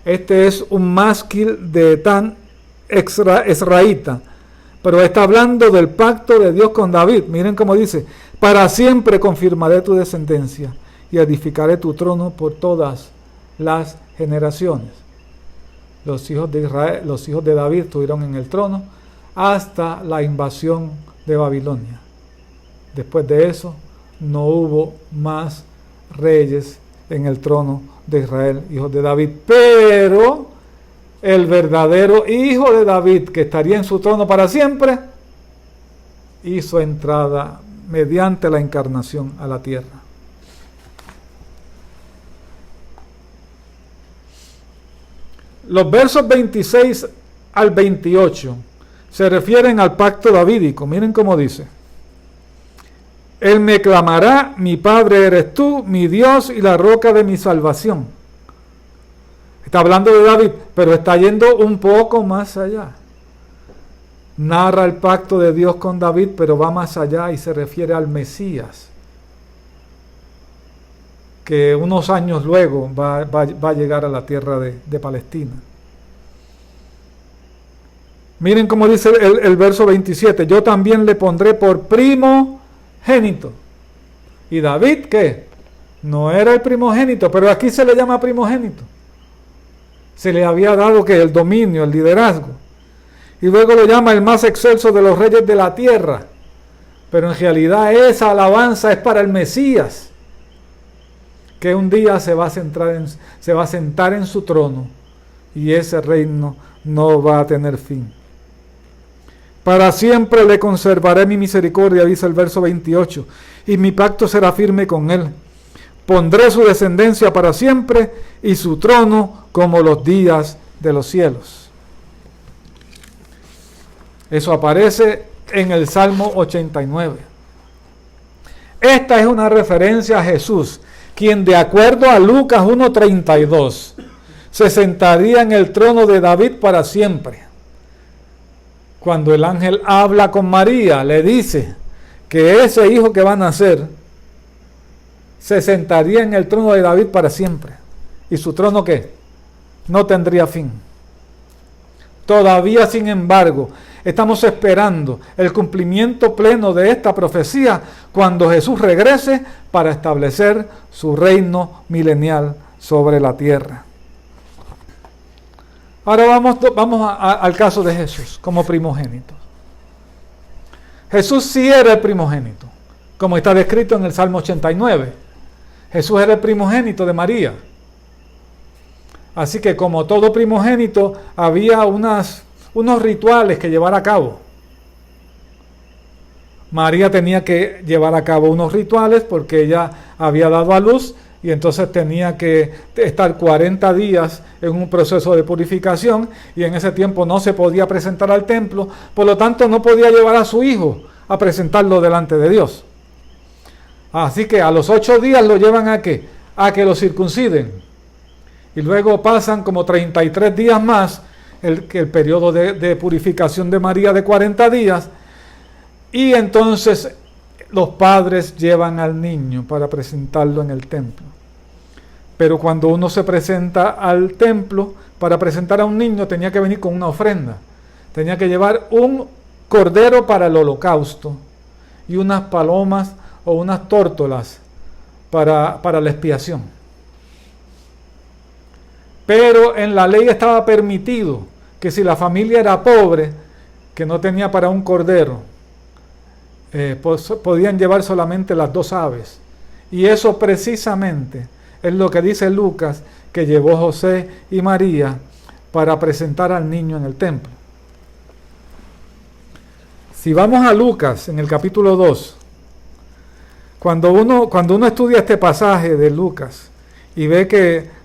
Speaker 1: Este es un másquil de Etán Ezraíta, pero está hablando del pacto de Dios con David. Miren cómo dice: para siempre confirmaré tu descendencia y edificaré tu trono por todas las generaciones. Los hijos de Israel, los hijos de David estuvieron en el trono hasta la invasión de Babilonia. Después de eso no hubo más reyes en el trono de Israel, hijos de David, pero el verdadero hijo de David, que estaría en su trono para siempre, hizo entrada mediante la encarnación a la tierra. Los versos 26 al 28 se refieren al pacto davídico. Miren cómo dice: Él me clamará, mi Padre eres tú, mi Dios y la roca de mi salvación. Está hablando de David, pero está yendo un poco más allá. Narra el pacto de Dios con David, pero va más allá y se refiere al Mesías, que unos años luego va a llegar a la tierra de Palestina. Miren cómo dice el verso 27: yo también le pondré por primogénito. ¿Y David qué? No era el primogénito, pero aquí se le llama primogénito. Se le había dado que el dominio, el liderazgo. Y luego lo llama el más excelso de los reyes de la tierra. Pero en realidad esa alabanza es para el Mesías, que un día se va a sentar en su trono y ese reino no va a tener fin. Para siempre le conservaré mi misericordia, dice el verso 28, y mi pacto será firme con él. Pondré su descendencia para siempre y su trono como los días de los cielos. Eso aparece en el Salmo 89. Esta es una referencia a Jesús, quien de acuerdo a Lucas 1:32 se sentaría en el trono de David para siempre. Cuando el ángel habla con María, le dice que ese hijo que va a nacer se sentaría en el trono de David para siempre. ¿Y su trono qué? No tendría fin. Todavía, sin embargo, estamos esperando el cumplimiento pleno de esta profecía cuando Jesús regrese para establecer su reino milenial sobre la tierra. Ahora vamos al caso de Jesús como primogénito. Jesús sí era el primogénito, como está descrito en el Salmo 89. Jesús era el primogénito de María. Así que como todo primogénito, había unos rituales que llevar a cabo. María tenía que llevar a cabo unos rituales porque ella había dado a luz y entonces tenía que estar 40 días en un proceso de purificación y en ese tiempo no se podía presentar al templo, por lo tanto no podía llevar a su hijo a presentarlo delante de Dios. Así que a los 8 días lo llevan ¿a qué? A que lo circunciden. Y luego pasan como 33 días más, el periodo de purificación de María de 40 días, y entonces los padres llevan al niño para presentarlo en el templo. Pero cuando uno se presenta al templo, para presentar a un niño tenía que venir con una ofrenda. Tenía que llevar un cordero para el holocausto y unas palomas o unas tórtolas para la expiación. Pero en la ley estaba permitido que si la familia era pobre, que no tenía para un cordero, pues podían llevar solamente las 2 aves. Y eso precisamente es lo que dice Lucas, que llevó José y María para presentar al niño en el templo. Si vamos a Lucas, en el capítulo 2, cuando uno estudia este pasaje de Lucas y ve que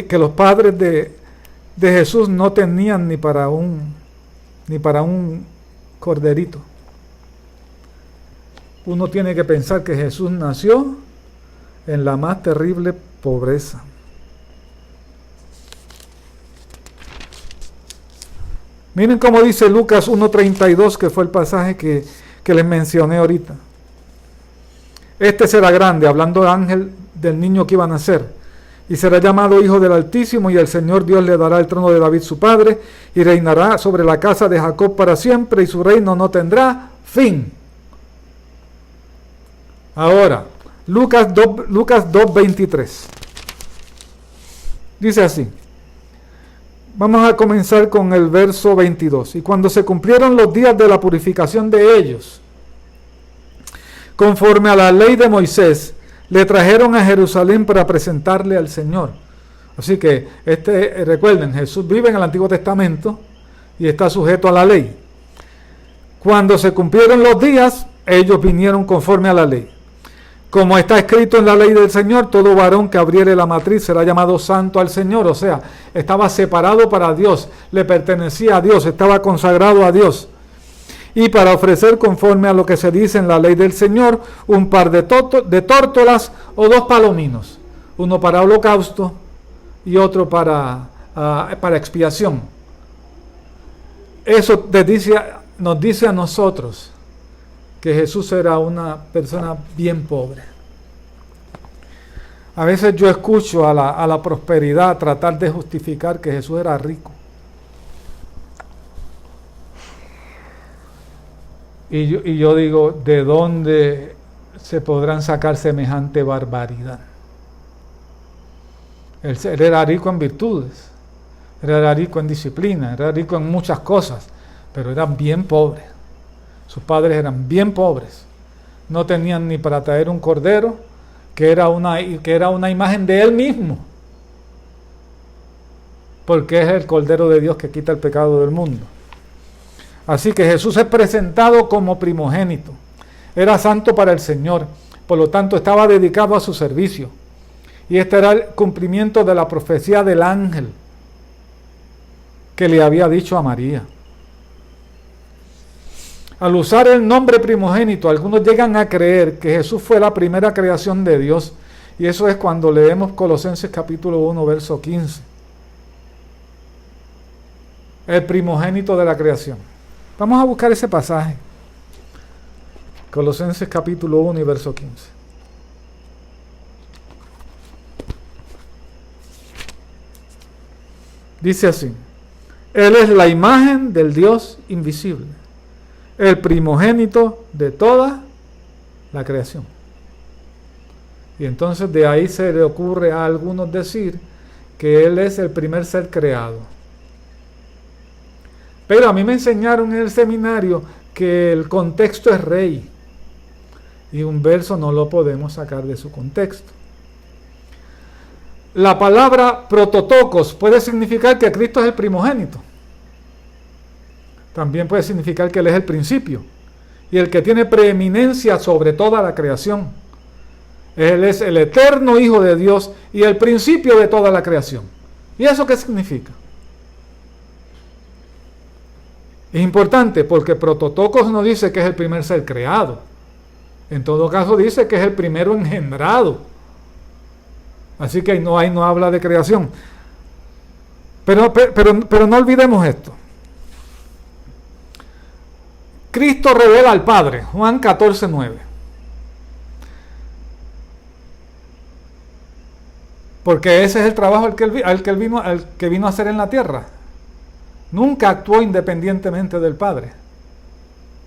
Speaker 1: que los padres de Jesús no tenían ni para un corderito, uno tiene que pensar que Jesús nació en la más terrible pobreza. Miren cómo dice Lucas 1:32, que fue el pasaje que les mencioné ahorita. Este será grande, hablando del ángel del niño que iba a nacer, y será llamado Hijo del Altísimo, y el Señor Dios le dará el trono de David su padre, y reinará sobre la casa de Jacob para siempre, y su reino no tendrá fin. Ahora, Lucas 2:23. Dice así. Vamos a comenzar con el verso 22. Y cuando se cumplieron los días de la purificación de ellos, conforme a la ley de Moisés, le trajeron a Jerusalén para presentarle al Señor. Así que, recuerden, Jesús vive en el Antiguo Testamento y está sujeto a la ley. Cuando se cumplieron los días, ellos vinieron conforme a la ley. Como está escrito en la ley del Señor, todo varón que abriere la matriz será llamado santo al Señor. O sea, estaba separado para Dios, le pertenecía a Dios, estaba consagrado a Dios. Y para ofrecer, conforme a lo que se dice en la ley del Señor, un par de tórtolas o 2 palominos. Uno para holocausto y otro para expiación. Eso nos dice a nosotros que Jesús era una persona bien pobre. A veces yo escucho a la prosperidad tratar de justificar que Jesús era rico. Y yo digo, ¿de dónde se podrán sacar semejante barbaridad? Él era rico en virtudes, era rico en disciplina, era rico en muchas cosas, pero era bien pobre. Sus padres eran bien pobres. No tenían ni para traer un cordero, que era una imagen de él mismo. Porque es el Cordero de Dios que quita el pecado del mundo. Así que Jesús es presentado como primogénito. Era santo para el Señor. Por lo tanto, estaba dedicado a su servicio. Y este era el cumplimiento de la profecía del ángel que le había dicho a María. Al usar el nombre primogénito, algunos llegan a creer que Jesús fue la primera creación de Dios. Y eso es cuando leemos Colosenses capítulo 1, verso 15. El primogénito de la creación. Vamos a buscar ese pasaje. Colosenses capítulo 1 y verso 15. Dice así: Él es la imagen del Dios invisible, el primogénito de toda la creación. Y entonces de ahí se le ocurre a algunos decir que Él es el primer ser creado. Pero a mí me enseñaron en el seminario que el contexto es rey. Y un verso no lo podemos sacar de su contexto. La palabra prototokos puede significar que Cristo es el primogénito. También puede significar que Él es el principio y el que tiene preeminencia sobre toda la creación. Él es el eterno Hijo de Dios y el principio de toda la creación. ¿Y eso qué significa? Es importante porque prototokos no dice que es el primer ser creado. En todo caso dice que es el primero engendrado. Así que ahí no habla de creación. Pero no olvidemos esto. Cristo revela al Padre, Juan 14:9. Porque ese es el trabajo al que vino a hacer en la tierra. Nunca actuó independientemente del Padre,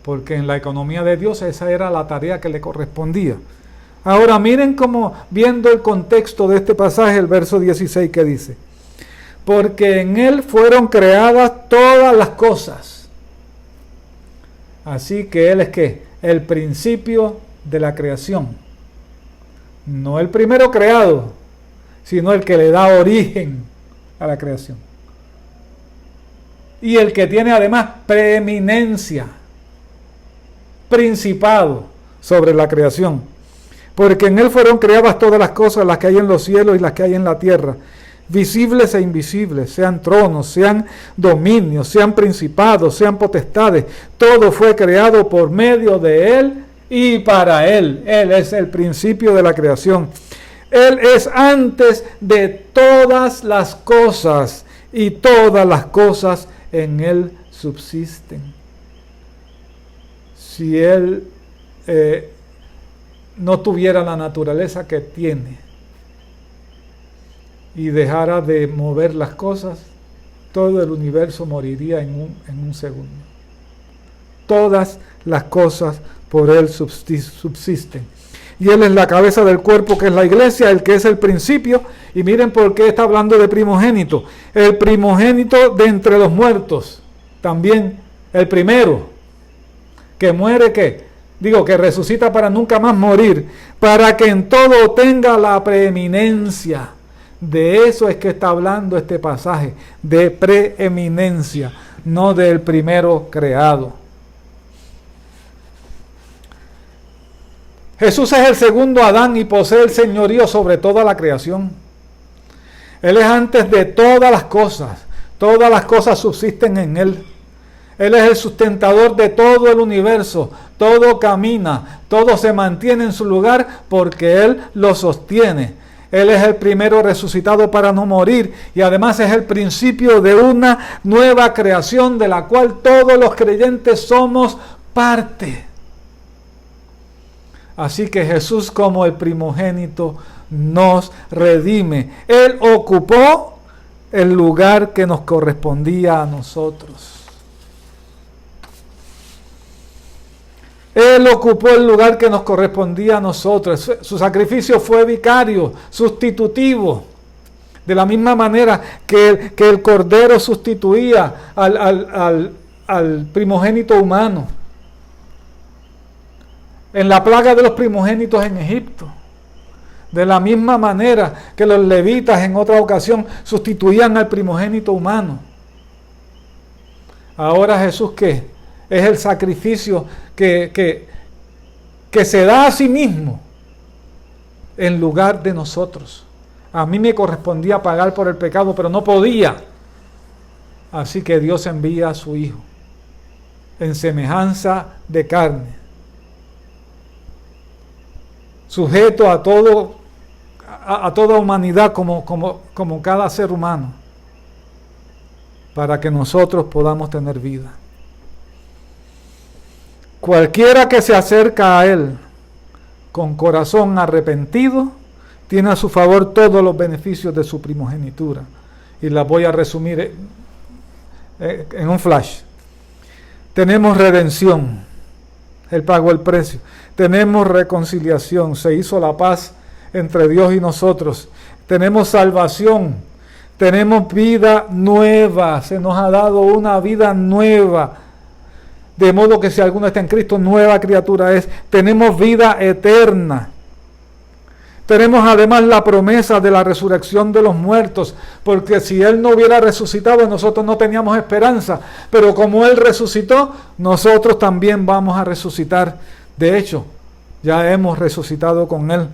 Speaker 1: porque en la economía de Dios esa era la tarea que le correspondía. Ahora miren cómo, viendo el contexto de este pasaje, el verso 16 que dice: porque en Él fueron creadas todas las cosas. Así que Él es ¿qué? El principio de la creación. No el primero creado, sino el que le da origen a la creación. Y el que tiene además preeminencia, principado sobre la creación. Porque en Él fueron creadas todas las cosas, las que hay en los cielos y las que hay en la tierra, visibles e invisibles, sean tronos, sean dominios, sean principados, sean potestades. Todo fue creado por medio de Él y para Él. Él es el principio de la creación. Él es antes de todas las cosas y todas las cosas en Él subsisten. Si Él no tuviera la naturaleza que tiene, y dejara de mover las cosas, todo el universo moriría en un segundo. Todas las cosas por Él subsisten. Y Él es la cabeza del cuerpo, que es la iglesia, el que es el principio. Y miren por qué está hablando de primogénito. El primogénito de entre los muertos. También el primero. Que muere, ¿qué? Digo, que resucita para nunca más morir. Para que en todo tenga la preeminencia. De eso es que está hablando este pasaje. De preeminencia. No del primero creado. Jesús es el segundo Adán y posee el señorío sobre toda la creación. Él es antes de todas las cosas. Todas las cosas subsisten en Él. Él es el sustentador de todo el universo. Todo camina, todo se mantiene en su lugar porque Él lo sostiene. Él es el primero resucitado para no morir y además es el principio de una nueva creación de la cual todos los creyentes somos parte. Así que Jesús, como el primogénito, nos redime. Él ocupó el lugar que nos correspondía a nosotros. Él ocupó el lugar que nos correspondía a nosotros. Su sacrificio fue vicario, sustitutivo. De la misma manera que el cordero sustituía al primogénito humano. En la plaga de los primogénitos en Egipto. De la misma manera que los levitas en otra ocasión sustituían al primogénito humano. Ahora Jesús, ¿qué? Es el sacrificio que se da a sí mismo en lugar de nosotros. A mí me correspondía pagar por el pecado, pero no podía. Así que Dios envía a su Hijo en semejanza de carne, sujeto a toda humanidad como cada ser humano, para que nosotros podamos tener vida. Cualquiera que se acerca a Él con corazón arrepentido, tiene a su favor todos los beneficios de su primogenitura. Y las voy a resumir en un flash. Tenemos redención. Él pagó el precio. Tenemos reconciliación. Se hizo la paz entre Dios y nosotros. Tenemos salvación. Tenemos vida nueva. Se nos ha dado una vida nueva. De modo que si alguno está en Cristo, nueva criatura es. Tenemos vida eterna. Tenemos además la promesa de la resurrección de los muertos, porque si Él no hubiera resucitado, nosotros no teníamos esperanza. Pero como Él resucitó, nosotros también vamos a resucitar. De hecho, ya hemos resucitado con Él.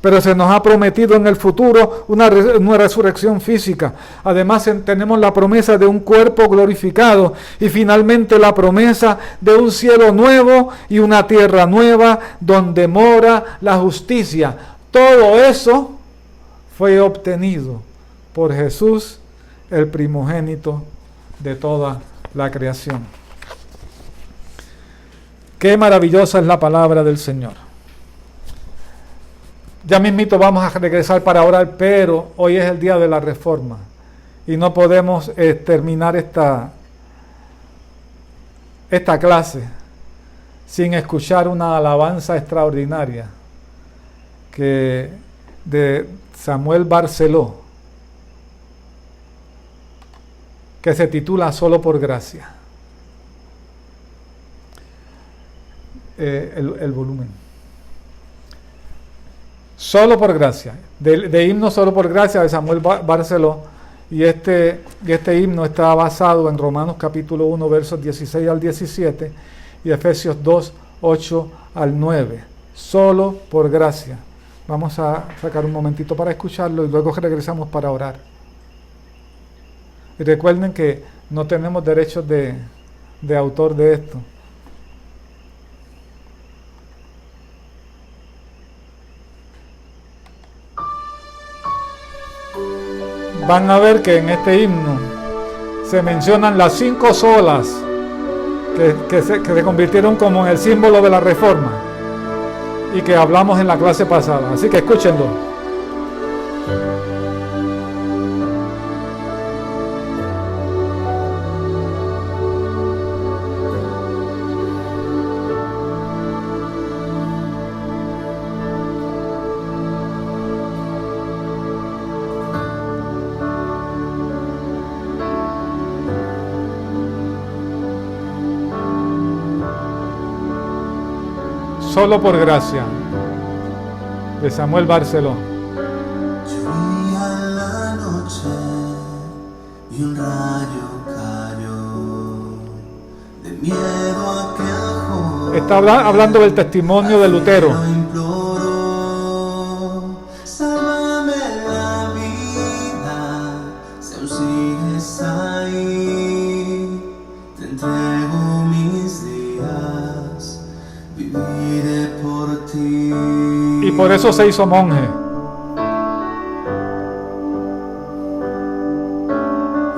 Speaker 1: Pero se nos ha prometido en el futuro una resurrección física. Además tenemos la promesa de un cuerpo glorificado y finalmente la promesa de un cielo nuevo y una tierra nueva donde mora la justicia. Todo eso fue obtenido por Jesús, el primogénito de toda la creación. Qué maravillosa es la palabra del Señor. Ya mismito vamos a regresar para orar, pero hoy es el día de la reforma y no podemos terminar esta clase sin escuchar una alabanza extraordinaria de Samuel Barceló, que se titula Solo por Gracia. El volumen. Solo por gracia, de himno Solo por Gracia de Samuel Barceló, y este himno está basado en Romanos capítulo 1 versos 16 al 17 y Efesios 2, 8 al 9. Solo por gracia. Vamos a sacar un momentito para escucharlo y luego regresamos para orar. Y recuerden que no tenemos derechos de autor de esto. Van a ver que en este himno se mencionan las 5 solas que se convirtieron como en el símbolo de la reforma y que hablamos en la clase pasada. Así que escúchenlo. Solo por gracia, de Samuel Barceló.
Speaker 2: Llovía la noche y un rayo cayó, de miedo a que al joven
Speaker 1: Está hablando del testimonio de Lutero.
Speaker 2: imploró. Sálvame la vida, si aún sigues ahí, te entrego mis días, viviré por ti.
Speaker 1: Y por eso se hizo monje.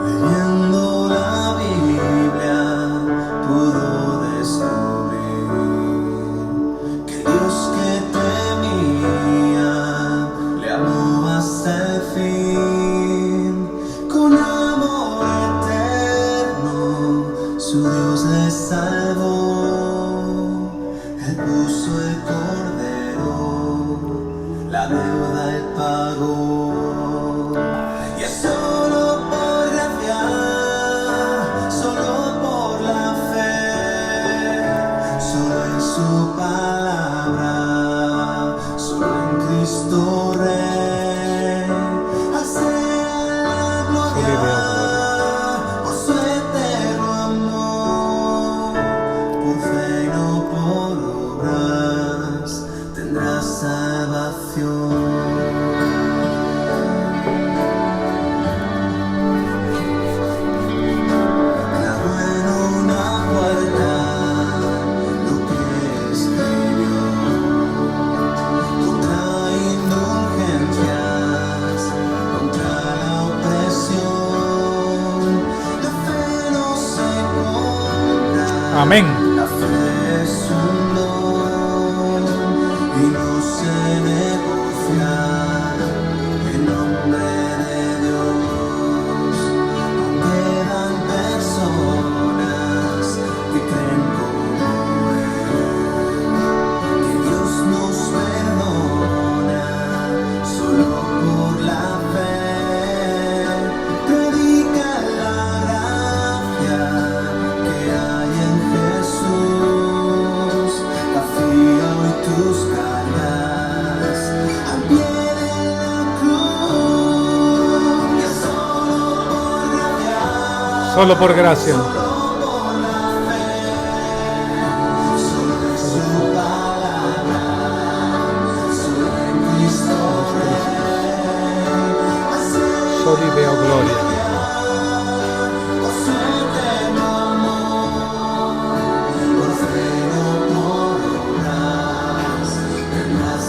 Speaker 2: Leyendo la Biblia pudo descubrir que Dios que temía le amó hasta el fin. Con amor eterno su Dios le salvó. Él puso el cordero, la deuda él pagó. Y es solo por gracia, solo por la fe, solo en su palabra, solo en Cristo Rey. Al sea la gloria por su eterno amor, por fe y no por obras tendrás salvación. Clavó en una puerta lo que escribió contra indulgencias, contra la opresión. La fe no se compra.
Speaker 1: Amén.
Speaker 2: La fe es un don y no se negocia. En nombre de Dios, aún quedan personas que creen como Él, que Dios nos perdona solo por la fe. Predica la gracia que hay en Jesús, vacía hoy tus cargas al pie de la cruz. Y es solo por gracia,
Speaker 1: Solo por gracia.
Speaker 2: solo por la fe, solo en su palabra, solo en Cristo Rey.
Speaker 1: Soli Deo Gloria.
Speaker 2: Por su eterno amor, por fe no por obras, tendrás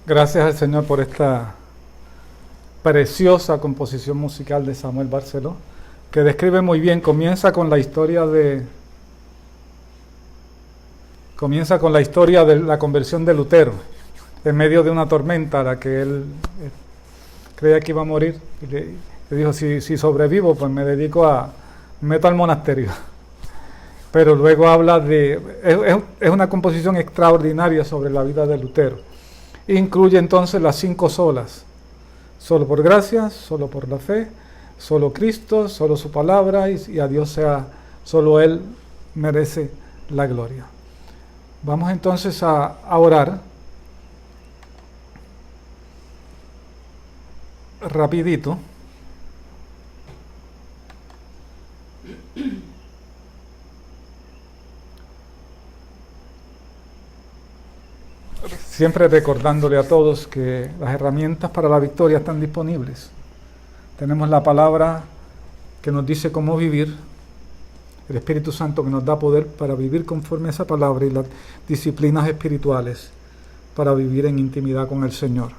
Speaker 1: Gracias al Señor por esta preciosa composición musical de Samuel Barceló, que describe muy bien, comienza con la historia de la conversión de Lutero, en medio de una tormenta a la que él creía que iba a morir, y le dijo, si sobrevivo, pues me meto al monasterio. Pero luego habla es una composición extraordinaria sobre la vida de Lutero. Incluye entonces las 5 solas: solo por gracia, solo por la fe, solo Cristo, solo su palabra, y a Dios solo Él merece la gloria. Vamos entonces a orar rapidito. Siempre recordándole a todos que las herramientas para la victoria están disponibles. Tenemos la palabra que nos dice cómo vivir, el Espíritu Santo que nos da poder para vivir conforme a esa palabra y las disciplinas espirituales para vivir en intimidad con el Señor.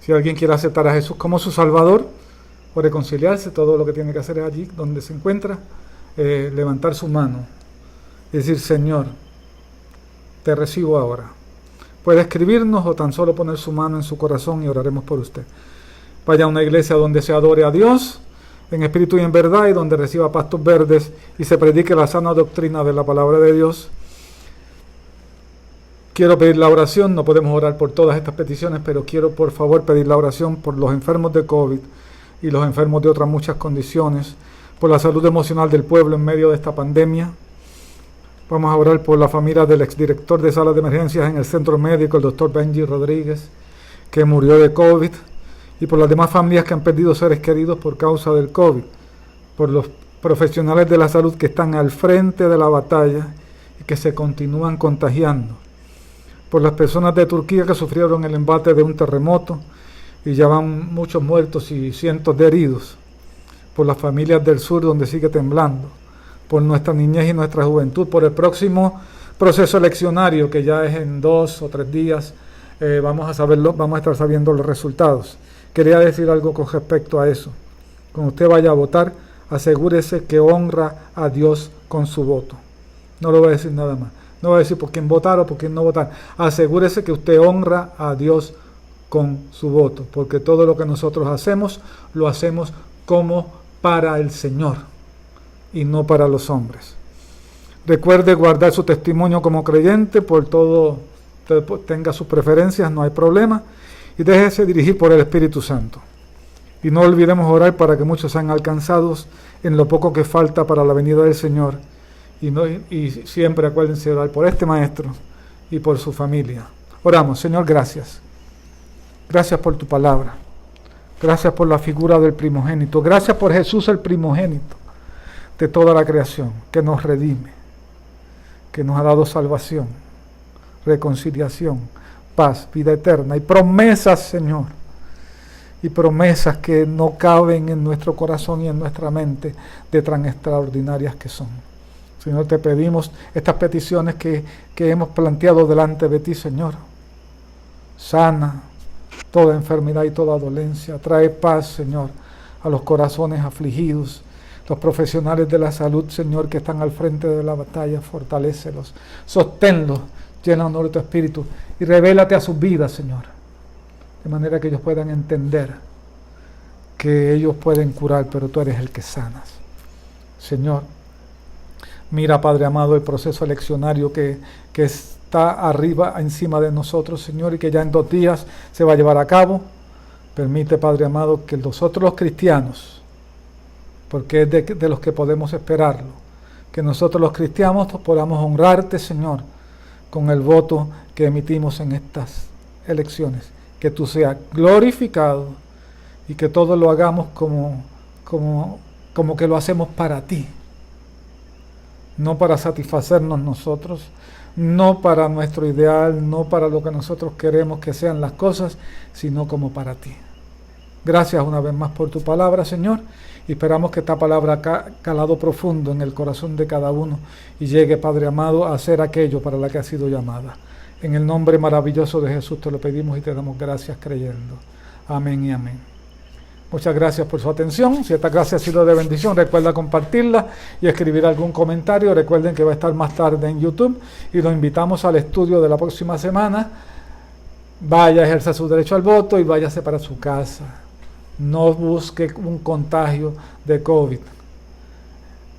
Speaker 1: Si alguien quiere aceptar a Jesús como su Salvador o reconciliarse, todo lo que tiene que hacer es allí donde se encuentra, levantar su mano y decir: Señor, te recibo ahora. Puede escribirnos o tan solo poner su mano en su corazón y oraremos por usted. Vaya a una iglesia donde se adore a Dios en espíritu y en verdad, y donde reciba pastos verdes y se predique la sana doctrina de la palabra de Dios. Quiero pedir la oración, no podemos orar por todas estas peticiones, pero quiero por favor pedir la oración por los enfermos de COVID y los enfermos de otras muchas condiciones, por la salud emocional del pueblo en medio de esta pandemia. Vamos a orar por la familia del exdirector de salas de emergencias en el centro médico, el doctor Benji Rodríguez, que murió de COVID, y por las demás familias que han perdido seres queridos por causa del COVID, por los profesionales de la salud que están al frente de la batalla y que se continúan contagiando, por las personas de Turquía que sufrieron el embate de un terremoto y ya van muchos muertos y cientos de heridos, por las familias del sur donde sigue temblando, por nuestra niñez y nuestra juventud, por el próximo proceso eleccionario que ya es en 2 o 3 días. Vamos a estar sabiendo los resultados. Quería decir algo con respecto a eso. Cuando usted vaya a votar, asegúrese que honra a Dios con su voto. No lo voy a decir nada más. No voy a decir por quién votar o por quién no votar. Asegúrese que usted honra a Dios con su voto, porque todo lo que nosotros hacemos, lo hacemos como para el Señor y no para los hombres. Recuerde guardar su testimonio como creyente, por todo tenga sus preferencias, no hay problema, y déjese dirigir por el Espíritu Santo. Y no olvidemos orar para que muchos sean alcanzados en lo poco que falta para la venida del Señor. Y siempre acuérdense de orar por este maestro y por su familia. Oramos. Señor, gracias. Gracias por tu palabra. Gracias por la figura del primogénito. Gracias por Jesús, el primogénito de toda la creación, que nos redime, que nos ha dado salvación, reconciliación, paz, vida eterna y promesas, Señor. Y promesas que no caben en nuestro corazón y en nuestra mente, de tan extraordinarias que son. Señor, te pedimos estas peticiones que hemos planteado delante de ti, Señor. Sana toda enfermedad y toda dolencia. Trae paz, Señor, a los corazones afligidos. Los profesionales de la salud, Señor, que están al frente de la batalla, fortalécelos, sosténlos, llénanos de tu espíritu y revélate a sus vidas, Señor, de manera que ellos puedan entender que ellos pueden curar, pero tú eres el que sanas. Señor, mira, Padre amado, el proceso eleccionario que está arriba, encima de nosotros, Señor, y que ya en 2 días se va a llevar a cabo. Permite, Padre amado, que nosotros los cristianos, porque es de los que podemos esperarlo, que nosotros los cristianos podamos honrarte, Señor, con el voto que emitimos en estas elecciones. Que tú seas glorificado y que todo lo hagamos como que lo hacemos para ti, no para satisfacernos nosotros, no para nuestro ideal, no para lo que nosotros queremos que sean las cosas, sino como para ti. Gracias una vez más por tu palabra, Señor, y esperamos que esta palabra ha calado profundo en el corazón de cada uno y llegue, Padre amado, a hacer aquello para la que ha sido llamada. En el nombre maravilloso de Jesús te lo pedimos y te damos gracias creyendo. Amén y amén. Muchas gracias por su atención. Si esta clase ha sido de bendición, recuerda compartirla y escribir algún comentario. Recuerden que va a estar más tarde en YouTube y los invitamos al estudio de la próxima semana. Vaya, ejerza su derecho al voto y váyase para su casa. No busque un contagio de COVID.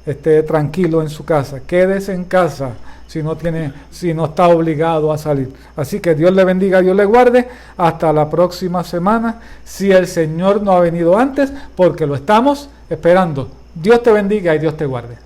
Speaker 1: Esté tranquilo en su casa. Quédese en casa si no está obligado a salir. Así que Dios le bendiga, Dios le guarde. Hasta la próxima semana. Si el Señor no ha venido antes, porque lo estamos esperando. Dios te bendiga y Dios te guarde.